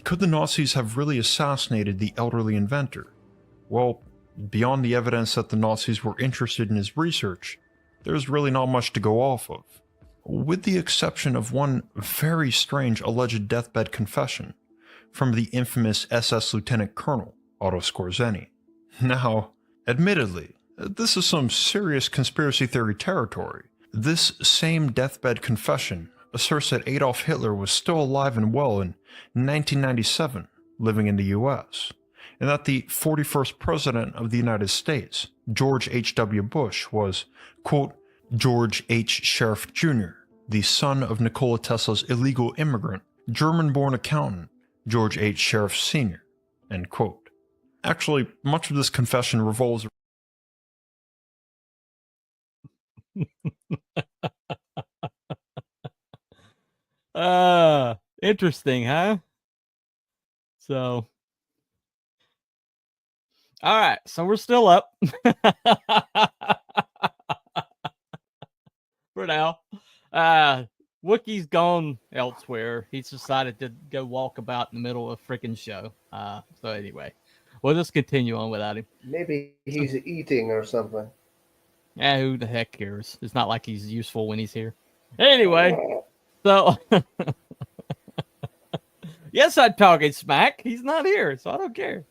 could the Nazis have really assassinated the elderly inventor? Well, beyond the evidence that the Nazis were interested in his research, there's really not much to go off of, with the exception of one very strange alleged deathbed confession from the infamous SS Lieutenant Colonel Otto Skorzeny. Now, admittedly, this is some serious conspiracy theory territory. This same deathbed confession asserts that Adolf Hitler was still alive and well in 1997, living in the US, and that the 41st President of the United States, George H.W. Bush, was, quote, George H. Sheriff Jr., the son of Nikola Tesla's illegal immigrant, German-born accountant, George H. Sheriff Sr., end quote. Actually, much of this confession revolves
interesting, huh? So, all right, so we're still up for now. Wookie's gone elsewhere. He's decided to go walk about in the middle of a freaking show. So anyway, we'll just continue on without him.
Maybe he's eating or something.
Yeah, who the heck cares? It's not like he's useful when he's here. Anyway, so yes, I'm talking smack. He's not here, so I don't care.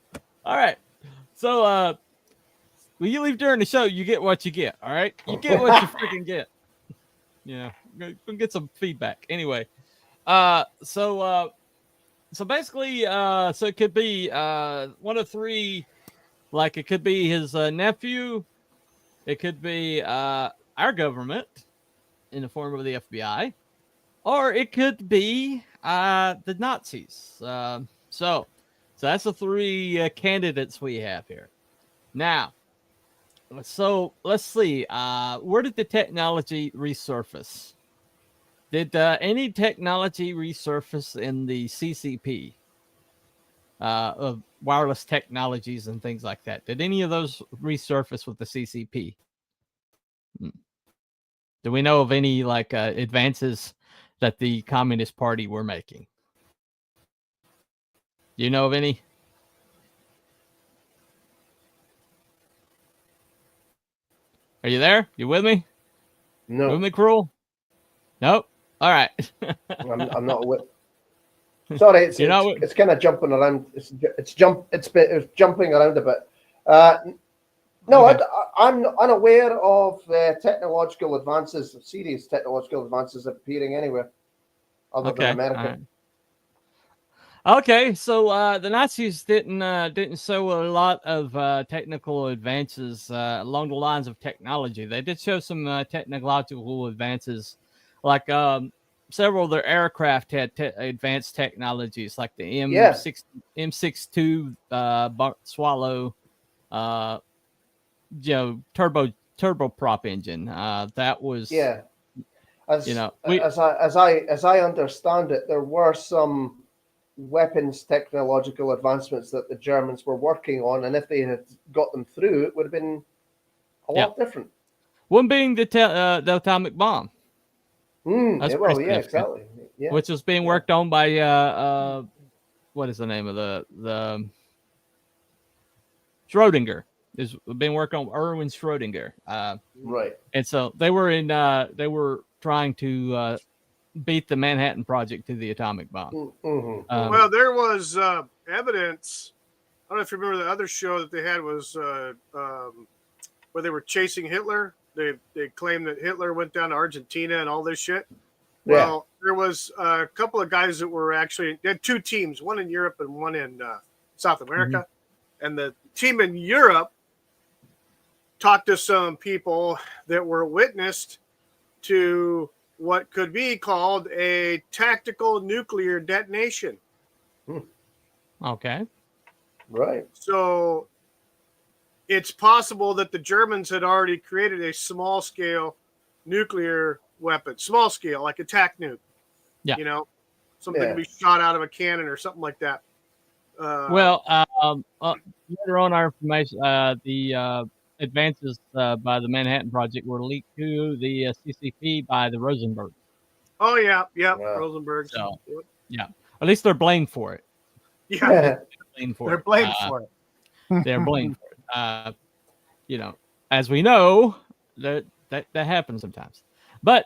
All right. So when you leave during the show, you get what you get. All right, you get what you freaking get. Yeah, go get some feedback. Anyway, so basically, so it could be one of three. Like it could be his nephew. It could be our government in the form of the FBI, or it could be the Nazis. So that's the three candidates we have here. Now, so let's see. Where did the technology resurface? Did any technology resurface in the CCP of wireless technologies and things like that? Did any of those resurface with the CCP? Do we know of any like advances that the Communist Party were making? Do you know of any? Are you there? You with me?
No.
With me, Cruel? Nope. All right.
I'm not with. Sorry, it's kind of jumping around. It's jumping around a bit. No, okay. I'm unaware of technological advances, serious technological advances appearing anywhere other than America.
Right. Okay, so the Nazis didn't show a lot of technical advances along the lines of technology. They did show some technological advances, like several of their aircraft had advanced technologies, like the M62 Swallow, turboprop engine. That was
As I understand it, there were some weapons technological advancements that the Germans were working on, and if they had got them through, it would have been a lot different.
One being the atomic bomb.
Exactly. Yeah.
Which was being worked on by what is the name of the Schrodinger has been working on Erwin Schrodinger.
Right.
And so they were trying to beat the Manhattan Project to the atomic bomb.
Mm-hmm.
Well, there was evidence. I don't know if you remember the other show that they had was where they were chasing Hitler. They claimed that Hitler went down to Argentina and all this shit. Well, there was a couple of guys that were actually, they had two teams, one in Europe and one in South America. Mm-hmm. And the team in Europe talked to some people that were witnessed to what could be called a tactical nuclear detonation.
Okay.
Right.
So it's possible that the Germans had already created a small scale nuclear weapon, small scale, like attack nuke.
Yeah.
You know, something to be shot out of a cannon or something like that.
Well, later on our information, the advances by the Manhattan Project were leaked to the CCP by the Rosenberg.
Oh, yeah. Rosenberg.
So, yeah. At least they're blamed for it.
Yeah.
They're blamed for it. They're blamed for it. You know, as we know, that happens sometimes. But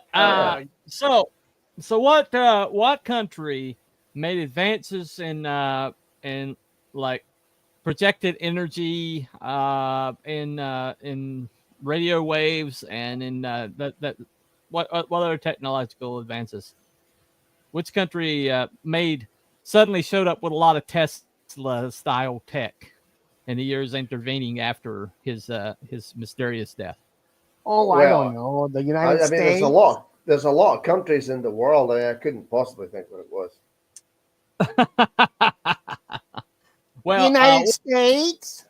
so what country made advances in like projected energy in radio waves and in what other technological advances? Which country suddenly showed up with a lot of Tesla style tech in the years intervening after his mysterious death?
Oh, I don't know. The United States.
There's a lot of countries in the world. I couldn't possibly think what it was.
Well,
United States.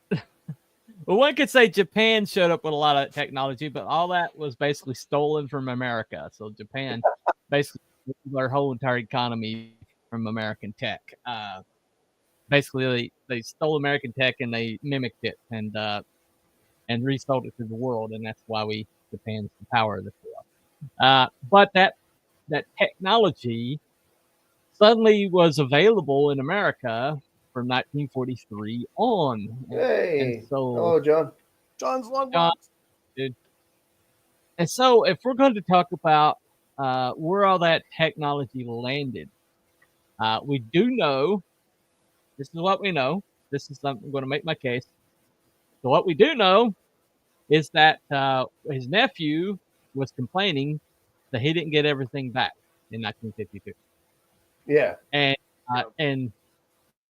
Well, one could say Japan showed up with a lot of technology, but all that was basically stolen from America. So Japan basically their whole entire economy from American tech. Basically, they stole American tech and they mimicked it and resold it to the world, and that's why Japan's the power of the world. But that technology suddenly was available in America from 1943 on.
Hey,
and so,
hello, John.
John's long box.
Dude. And so, if we're going to talk about where all that technology landed, we do know. This is what we know. This is I'm going to make my case. So what we do know is that his nephew was complaining that he didn't get everything back in 1952.
Yeah.
And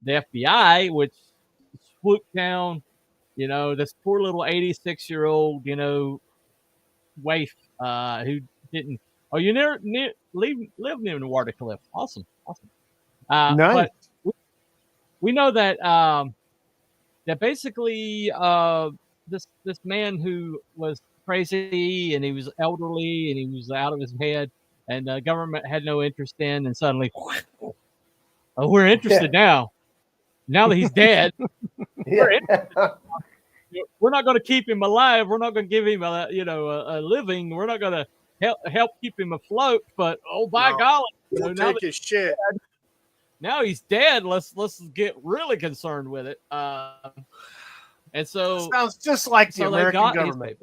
the FBI, which swooped down, this poor little 86-year-old, waif who didn't. Oh, you live near the water cliff. Awesome.
Nice.
But we know that that basically this man who was crazy and he was elderly and he was out of his head and the government had no interest in, and suddenly we're interested now that he's dead. We're interested. We're not going to keep him alive. We're not going to give him a living. We're not going to help keep him afloat. But by golly,
we'll take his shit.
Now he's dead. Let's get really concerned with it. And so
sounds just like the American government.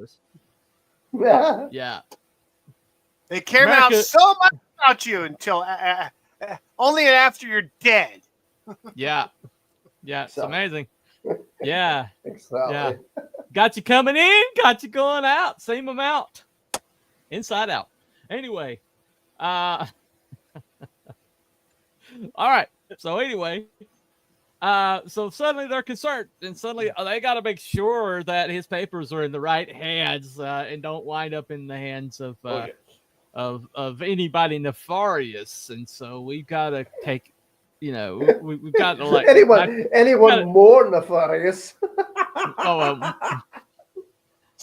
Yeah.
They care about so much about you until only after you're dead.
Yeah. It's amazing. Yeah.
Exactly.
Yeah. Got you coming in, got you going out. Same amount. Inside out. Anyway. All right. So anyway, so suddenly they're concerned, and suddenly they got to make sure that his papers are in the right hands and don't wind up in the hands of anybody nefarious. And so we've got to take, we've got to like
anyone more nefarious.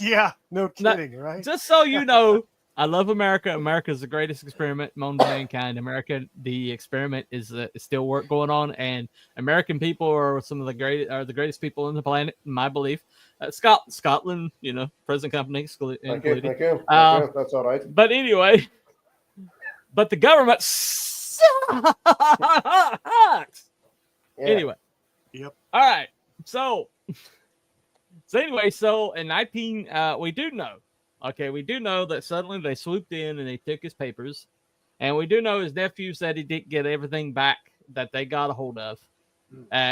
Yeah, no kidding, right?
Just so you know. I love America. America is the greatest experiment known to mankind. America, the experiment is still work going on, and American people are the greatest people on the planet, in my belief. Scotland, present company included.
Thank you. That's all right.
But anyway, the government sucks.
Yeah.
Anyway.
Yep.
All right. So So anyway, so in 19, we do know that suddenly they swooped in and they took his papers, and we do know his nephew said he didn't get everything back that they got a hold of.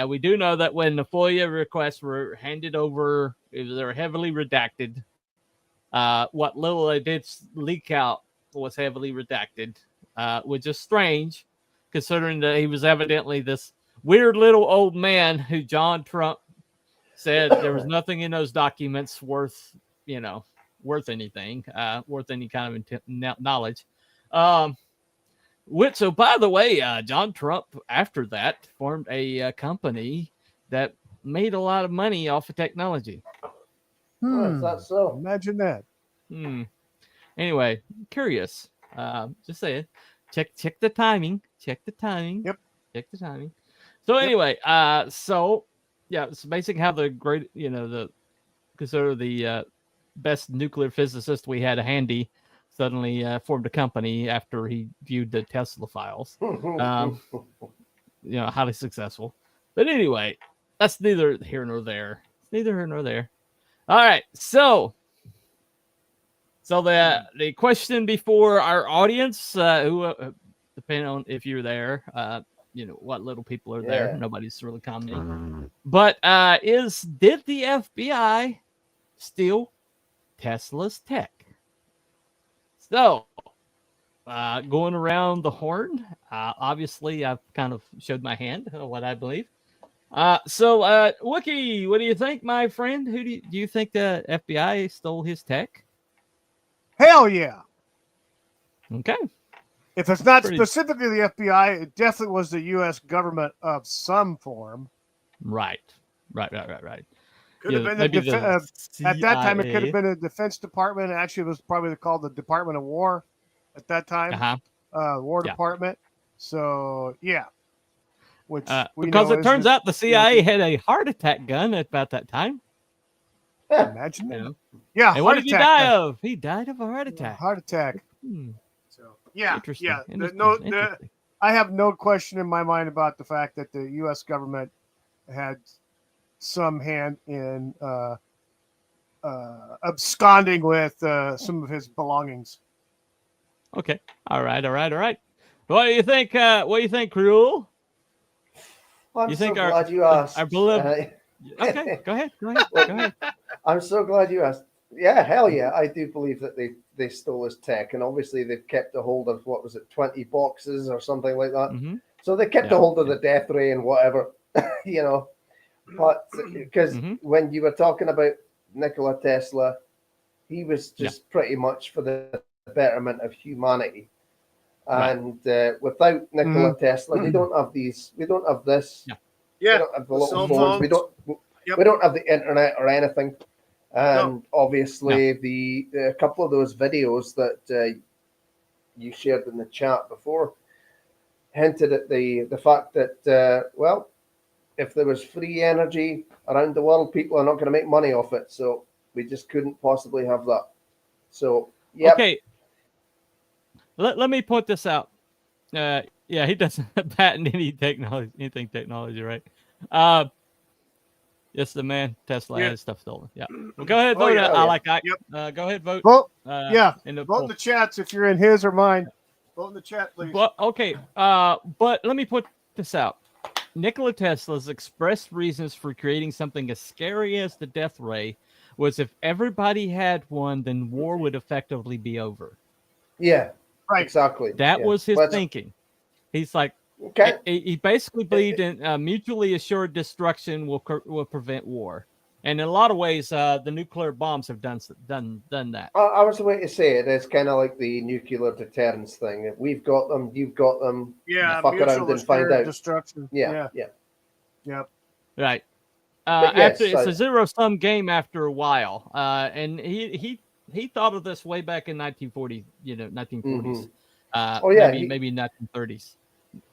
We do know that when the FOIA requests were handed over, they were heavily redacted. What little they did leak out was heavily redacted, which is strange, considering that he was evidently this weird little old man who John Trump said there was nothing in those documents worth anything, worth any kind of knowledge. So by the way, John Trump after that formed a company that made a lot of money off of technology.
That's so.
Imagine that.
Anyway, curious. Just saying. Check the timing. Yep. Check the timing. So anyway, it's amazing how the great, consider the best nuclear physicist we had handy suddenly formed a company after he viewed the Tesla files. Highly successful. But anyway, that's neither here nor there. It's neither here nor there. All right, so the question before our audience, who depending on if you're there, what little people are there. Nobody's really commenting. But did the FBI steal Tesla's tech? So, going around the horn, obviously I've kind of showed my hand what I believe. Wookie, what do you think, my friend? Who do you think the FBI stole his tech?
Hell yeah.
Okay.
If it's not specifically the FBI, it definitely was the U.S. government of some form.
Right. Could
have been at that time. It could have been a Defense Department. Actually, it was probably called the Department of War at that time. War Department. So yeah. Which
because it turns out the CIA had a heart attack gun at about that time.
Imagine that. Yeah.
And what did he die of? He died of a heart attack.
Heart attack. So yeah.
Interesting.
I have no question in my mind about the fact that the U.S. government had some hand in absconding with some of his belongings.
Okay. All right. What do you think? Cruel?
I'm so glad you asked.
Our beloved. Okay, go ahead.
I'm so glad you asked. Yeah, hell yeah. I do believe that they stole his tech, and obviously they've kept a hold of, 20 boxes or something like that.
Mm-hmm.
So they kept a hold of the death ray and whatever, But because when you were talking about Nikola Tesla, he was just pretty much for the betterment of humanity. And without Nikola Tesla, we don't have these. We don't have this. We don't have the little phones. We don't have the internet or anything. And obviously, the couple of those videos that you shared in the chat before hinted at the fact that if there was free energy around the world, people are not going to make money off it. So we just couldn't possibly have that. So
okay. Let me put this out. He doesn't patent anything technology, right? Yes, the man Tesla has stuff stolen. Yeah. Well, go ahead, vote. Go ahead, vote.
Vote.
Vote
in the chats if you're in his or mine. Vote in the chat, please.
But okay. But let me put this out. Nikola Tesla's expressed reasons for creating something as scary as the death ray was if everybody had one, then war would effectively be over.
Yeah. Right. Exactly.
That was his thinking. He's like, he basically believed in mutually assured destruction will prevent war, and in a lot of ways, the nuclear bombs have done that.
I was going to say it. It's kind of like the nuclear deterrence thing. If we've got them, you've got them.
Yeah,
fuck around and find out.
Destruction.
Yeah.
Right. After it's a zero-sum game after a while, and he thought of this way back in 1940s. 1940s. Maybe 1930s.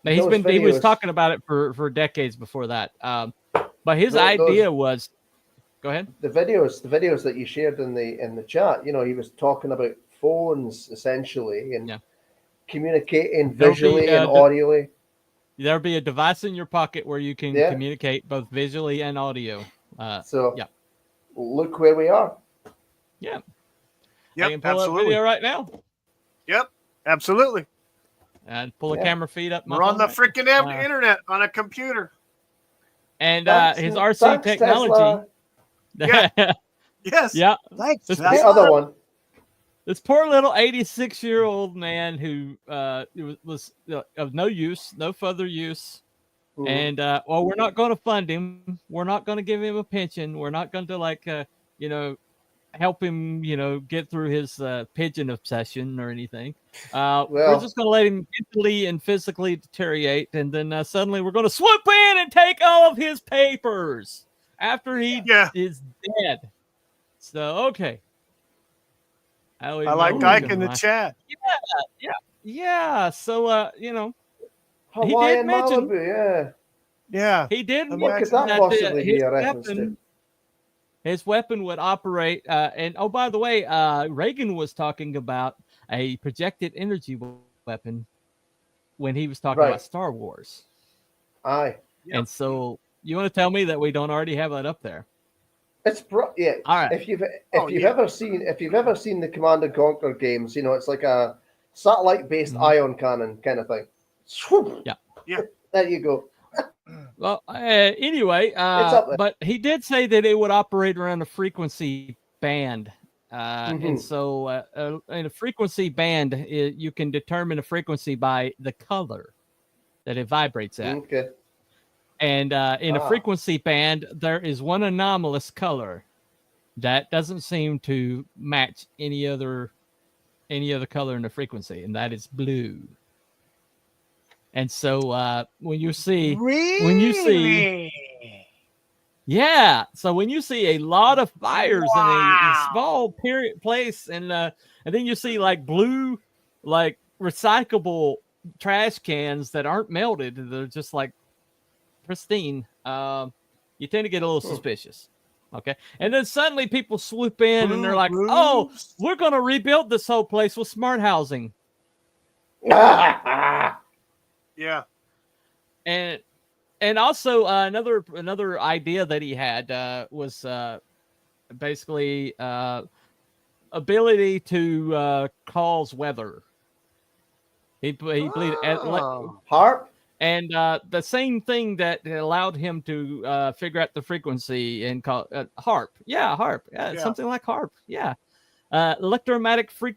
He was talking about it for decades before that. But his idea was, go ahead.
The videos that you shared in the chat, he was talking about phones essentially and communicating visually and audioly.
There'll be a device in your pocket where you can communicate both visually and audio.
look where we are.
Yeah.
Yep,
I can pull
absolutely.
up video right now.
Yep, absolutely.
And pull the camera feed up.
We're on the freaking internet on a computer.
And
Thanks,
his RC
thanks,
technology.
Yeah. Yes.
Yeah.
Thanks,
The other one.
This poor little 86-year-old man who was of no use, no further use. And well, we're not going to fund him. We're not going to give him a pension. We're not going to help him, get through his pigeon obsession or anything. We're just going to let him mentally and physically deteriorate, and then suddenly we're going to swoop in and take all of his papers after he is dead. So okay. I
like Ike in the chat.
Yeah. So
Hawaii
he did
and
mention,
Malibu,
yeah.
He did
What
mention
could that
that
possibly be a reference to?
his weapon would operate. And oh, by the way, Reagan was talking about a projected energy weapon when he was talking about Star Wars.
Aye.
And so you want to tell me that we don't already have that up there?
It's yeah.
All right.
If you've ever seen the Command and Conquer games, it's like a satellite-based ion cannon kind of thing.
Yeah.
Yeah.
There you go.
Well, anyway, but he did say that it would operate around a frequency band. And so in a frequency band, you can determine a frequency by the color that it vibrates at.
Okay.
And in a frequency band, there is one anomalous color that doesn't seem to match any other color in the frequency, and that is blue. And so when you see, so when you see a lot of fires in a small place, and then you see like blue, like recyclable trash cans that aren't melted, they're just like pristine, you tend to get a little suspicious. Okay. And then suddenly people swoop in and they're like, oh, we're going to rebuild this whole place with smart housing.
Yeah.
And also another idea that he had was basically ability to cause weather. He believed
HARP.
And the same thing that allowed him to figure out the frequency and call HARP. Yeah, HARP. Yeah, something like HARP. Yeah. Electromagnetic field.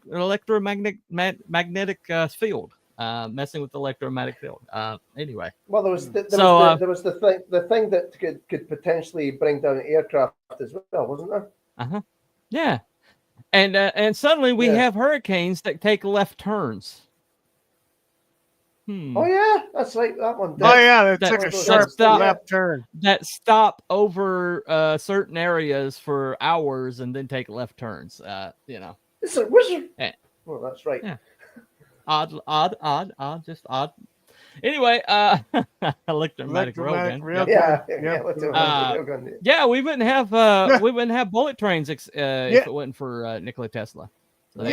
Messing with the electromagnetic field. Anyway.
Well, there was the thing that could potentially bring down an aircraft as well, wasn't there?
Yeah. And suddenly we have hurricanes that take left turns.
Oh yeah, that's right. That one.
They took a sharp left turn.
That stop over certain areas for hours and then take left turns.
It's a wizard. Well, that's right.
Yeah. Odd, just odd. Anyway, electromagnetic railgun. Yeah, we wouldn't have bullet trains if it wasn't for Nikola Tesla. So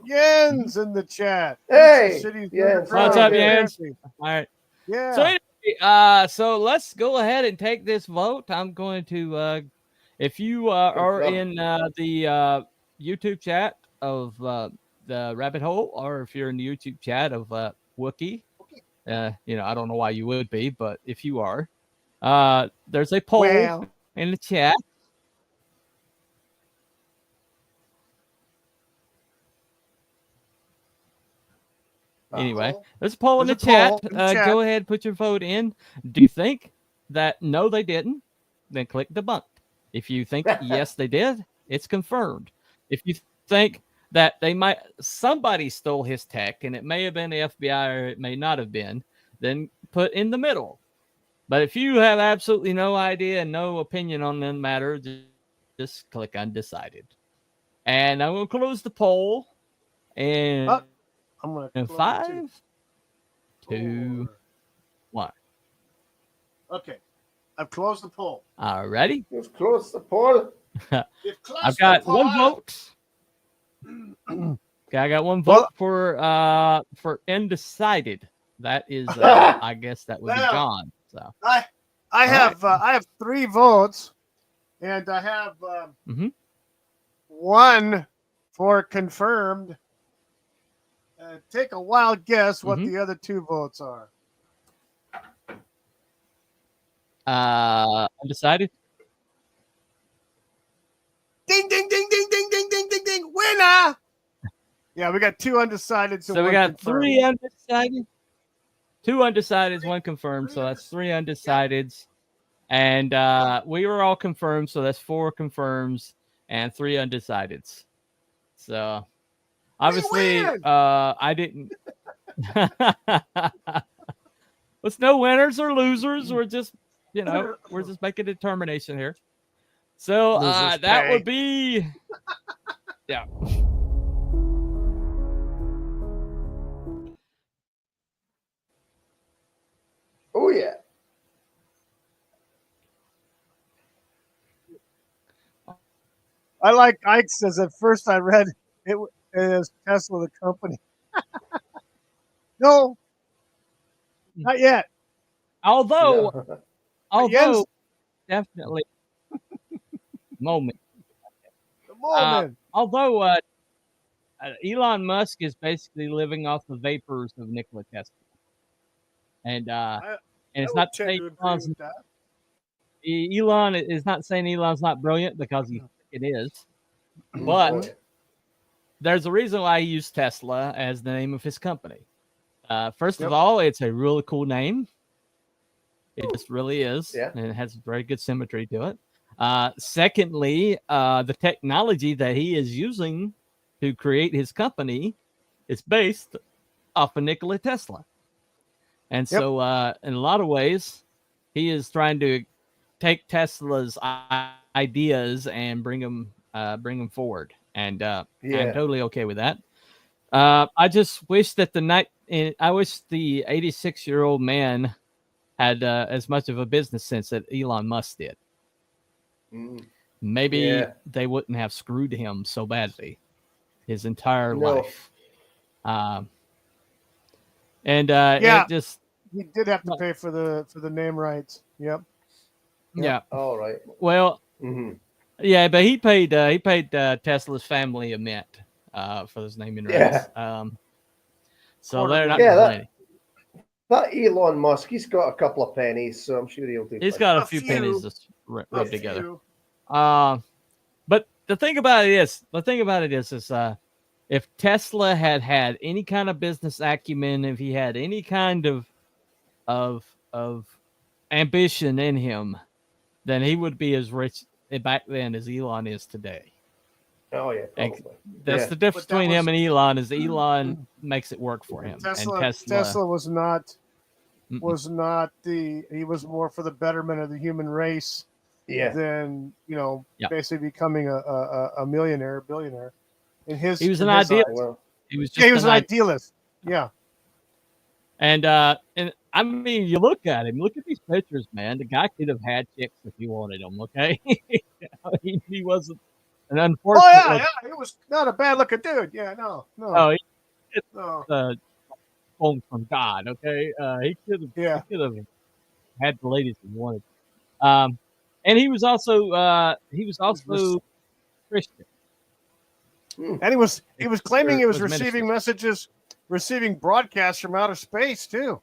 Jens in the chat.
Hey,
Jens.
What's up, Jens? All right.
Yeah.
So anyway, so let's go ahead and take this vote. I'm going to, if you are in the YouTube chat of the Rabbit Hole, or if you're in the YouTube chat of Wookiee, I don't know why you would be, but if you are, there's a poll in the chat. Anyway, there's a poll in the chat. Go ahead, put your vote in. Do you think that no, they didn't? Then click debunk. If you think yes, they did, it's confirmed. If you think that somebody stole his tech and it may have been the FBI or it may not have been, then put in the middle. But if you have absolutely no idea and no opinion on the matter, just click undecided. And I'm going to close the poll. And
I'm going
to 5, 2, 1.
Okay. I've closed the poll.
All righty.
You've closed the poll.
I've got one vote. Okay, I got one vote for undecided. That is, I guess that would be gone. So
I have 3 votes. And I have
Mm-hmm.
1 for confirmed. Take a wild guess what
Mm-hmm.
the other 2 votes are.
Undecided.
Ding, ding, ding, ding, ding, ding, ding, ding, ding. Winner! Yeah, we got 2 undecided.
So we got 3 undecided, 2 undecideds, 1 confirmed. So that's 3 undecideds. And we were all confirmed. So that's 4 confirms and 3 undecideds. So obviously, I didn't. There's no winners or losers. We're just, we're just making a determination here. So that would be, yeah.
Oh yeah.
I like Ike says at first I read it as Tesla the company. No, not yet.
Although
Yes.
definitely moment.
The moment.
Although Elon Musk is basically living off the vapors of Nikola Tesla, and it's not saying Elon is not saying Elon's not brilliant, because it is, but there's a reason why he used Tesla as the name of his company. First of all, it's a really cool name. It just really is, and it has very good symmetry to it. Secondly, the technology that he is using to create his company is based off of Nikola Tesla. And so in a lot of ways, he is trying to take Tesla's ideas and bring them forward. And I'm totally okay with that. I just wish that the 86-year-old man had as much of a business sense that Elon Musk did. Maybe they wouldn't have screwed him so badly his entire life. It just,
he did have to pay for the name rights. Yep.
Yeah.
All right.
Well, yeah, but he paid Tesla's family a mint for those naming rights. So they're not complaining.
That Elon Musk, he's got a couple of pennies, so I'm sure he'll do.
He's got a few pennies to rub together. But the thing about it is, if Tesla had any kind of business acumen, if he had any kind of ambition in him, then he would be as rich back then as Elon is today.
Oh yeah, probably.
That's the difference between him and Elon, is Elon makes it work for him.
Tesla was not he was more for the betterment of the human race than basically becoming a millionaire, billionaire.
He was an idealist. He was
an idealist. Yeah.
And I mean, you look at him, look at these pictures, man. The guy could have had chicks if he wanted them, okay? he wasn't an unfortunate.
Oh, yeah, he was not a bad looking dude. Yeah, no.
Oh, home from God, okay? He could have had the ladies he wanted. And he was also Christian.
And he was claiming he was receiving messages, receiving broadcasts from outer space too.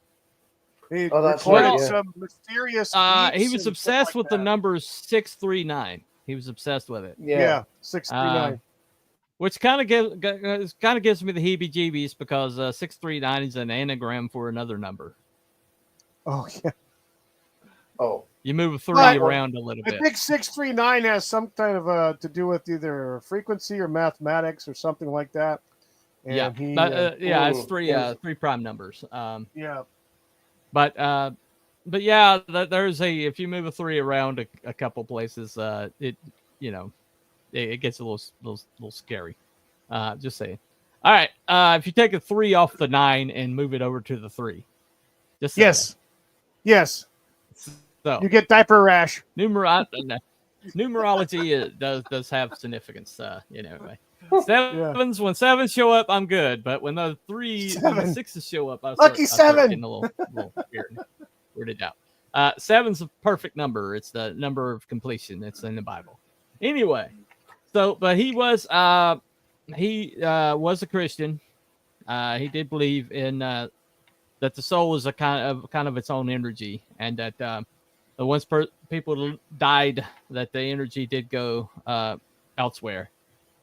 He recorded some mysterious.
He was obsessed with the number 639. He was obsessed with it.
Yeah, 639.
Which kind of gives me the heebie-jeebies, because 639 is an anagram for another number.
Oh yeah.
Oh.
You move a 3 around a little bit.
I think 639 has some kind of to do with either frequency or mathematics or something like that. And
it's three prime numbers.
Yeah.
But yeah, there's if you move a 3 around a couple places, it gets a little scary. Just saying. All right, if you take a 3 off the 9 and move it over to the 3, just
yes.
So
you get diaper rash.
Numerology does have significance. Anyway. Sevens, when 7s show up, I'm good. But when the 3s and the 6s show up, I start getting a little weirded out. 7's a perfect number. It's the number of completion. It's in the Bible. Anyway, but he was a Christian. He did believe in that the soul was a kind of its own energy, and that once people died, that the energy did go elsewhere,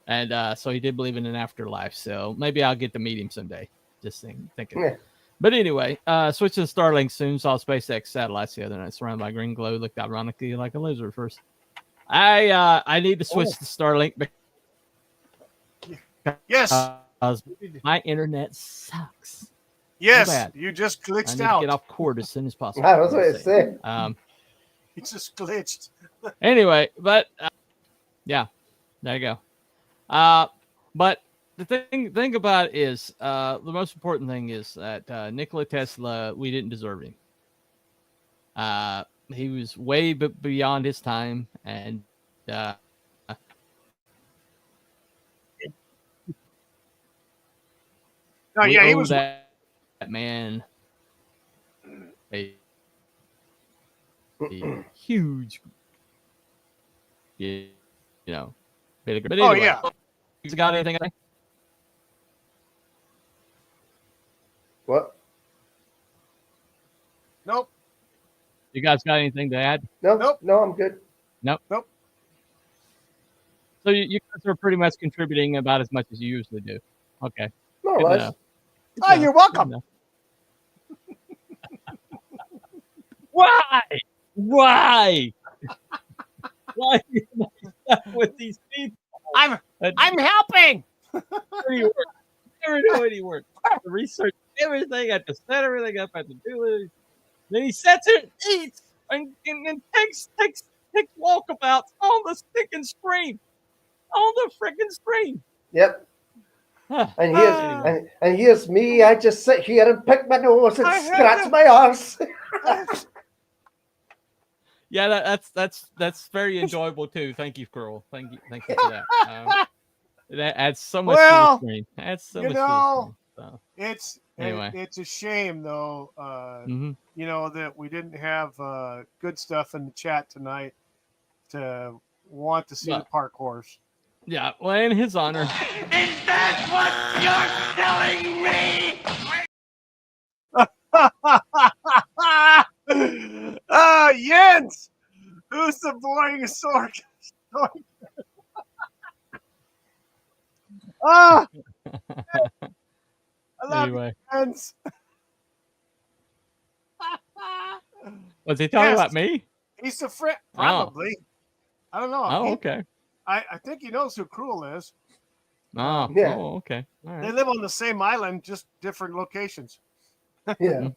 and so he did believe in an afterlife. So maybe I'll get to meet him someday. Just thinking.
Yeah.
But anyway, switching to Starlink soon. Saw SpaceX satellites the other night surrounded by green glow. Looked ironically like a lizard first. I need to switch to Starlink.
Yes.
My internet sucks.
Yes, you just glitched out.
Get off cord as soon as possible.
I was going to say.
It just glitched.
Anyway, but yeah, there you go. But the thing about it is, the most important thing is that Nikola Tesla, we didn't deserve him. He was way beyond his time, and
he was
that man a huge, bit of. But anyway,
yeah.
You got anything?
What?
Nope.
You guys got anything to add?
Nope. No, I'm good.
Nope.
Nope.
So you guys are pretty much contributing about as much as you usually do. Okay.
More or less.
Oh, you're welcome.
Why? Why do you make stuff with these people?
I'm helping.
Never do any work. The research everything. I have to set everything up. I have to do it. Then he sits it, eats, and takes walkabouts on the stinking screen. On the freaking screen.
Yep. And here's me. I just sit here and pick my nose and scratch my arse.
Yeah, that's very enjoyable too. Thank you, Carl. Thank you for that. That adds so much to the screen. Adds so much to the screen. So, anyway,
it's a shame though. That we didn't have good stuff in the chat tonight to want to see the parkours.
Yeah, well, in his honor.
Is that what you're telling me?
Jens! Who's the boring sword? I love you, Jens.
Was he talking about me?
He's a friend. Probably. I don't know.
Oh, okay.
I think he knows who Cruel is.
Oh, yeah. Oh, okay. All right.
They live on the same island, just different locations.
Yeah.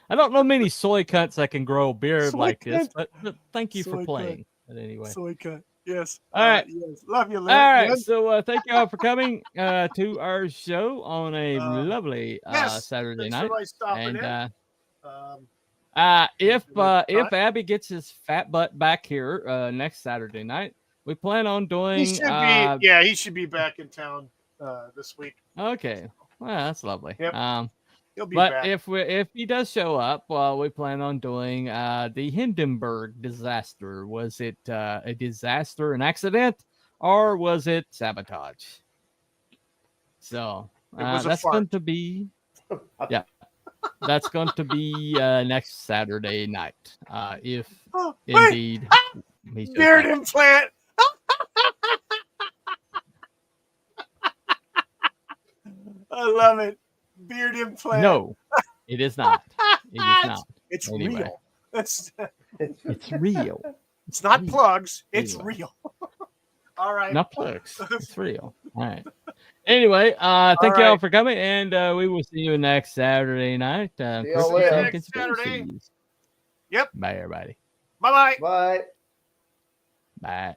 I don't know many soy cunts that can grow a beard like this, but thank you for
Soy
playing.
cunt.
But anyway.
Soy cut. Yes.
All right.
Yes. Love you, Lynn.
All right.
Yes.
So thank you all for coming to our show on a lovely Saturday night. And if Abby gets his fat butt back here next Saturday night, we plan on doing.
He should be back in town this week.
Okay. Well, that's lovely.
Yep. He'll be
but
back.
if he does show up, well, we plan on doing the Hindenburg disaster. Was it a disaster, an accident, or was it sabotage? So that's going to be, that's going to be next Saturday night. If indeed
beard implant. I love it. Beard implant.
No, it is not. It is not.
It's
anyway.
real. It's
real.
It's not plugs. It's real. All right.
Not plugs. It's real. All right. Anyway, thank you all for coming, and we will see you next Saturday night.
See you later.
Next Saturday. Yep.
Bye, everybody.
Bye-bye.
Bye.
Bye.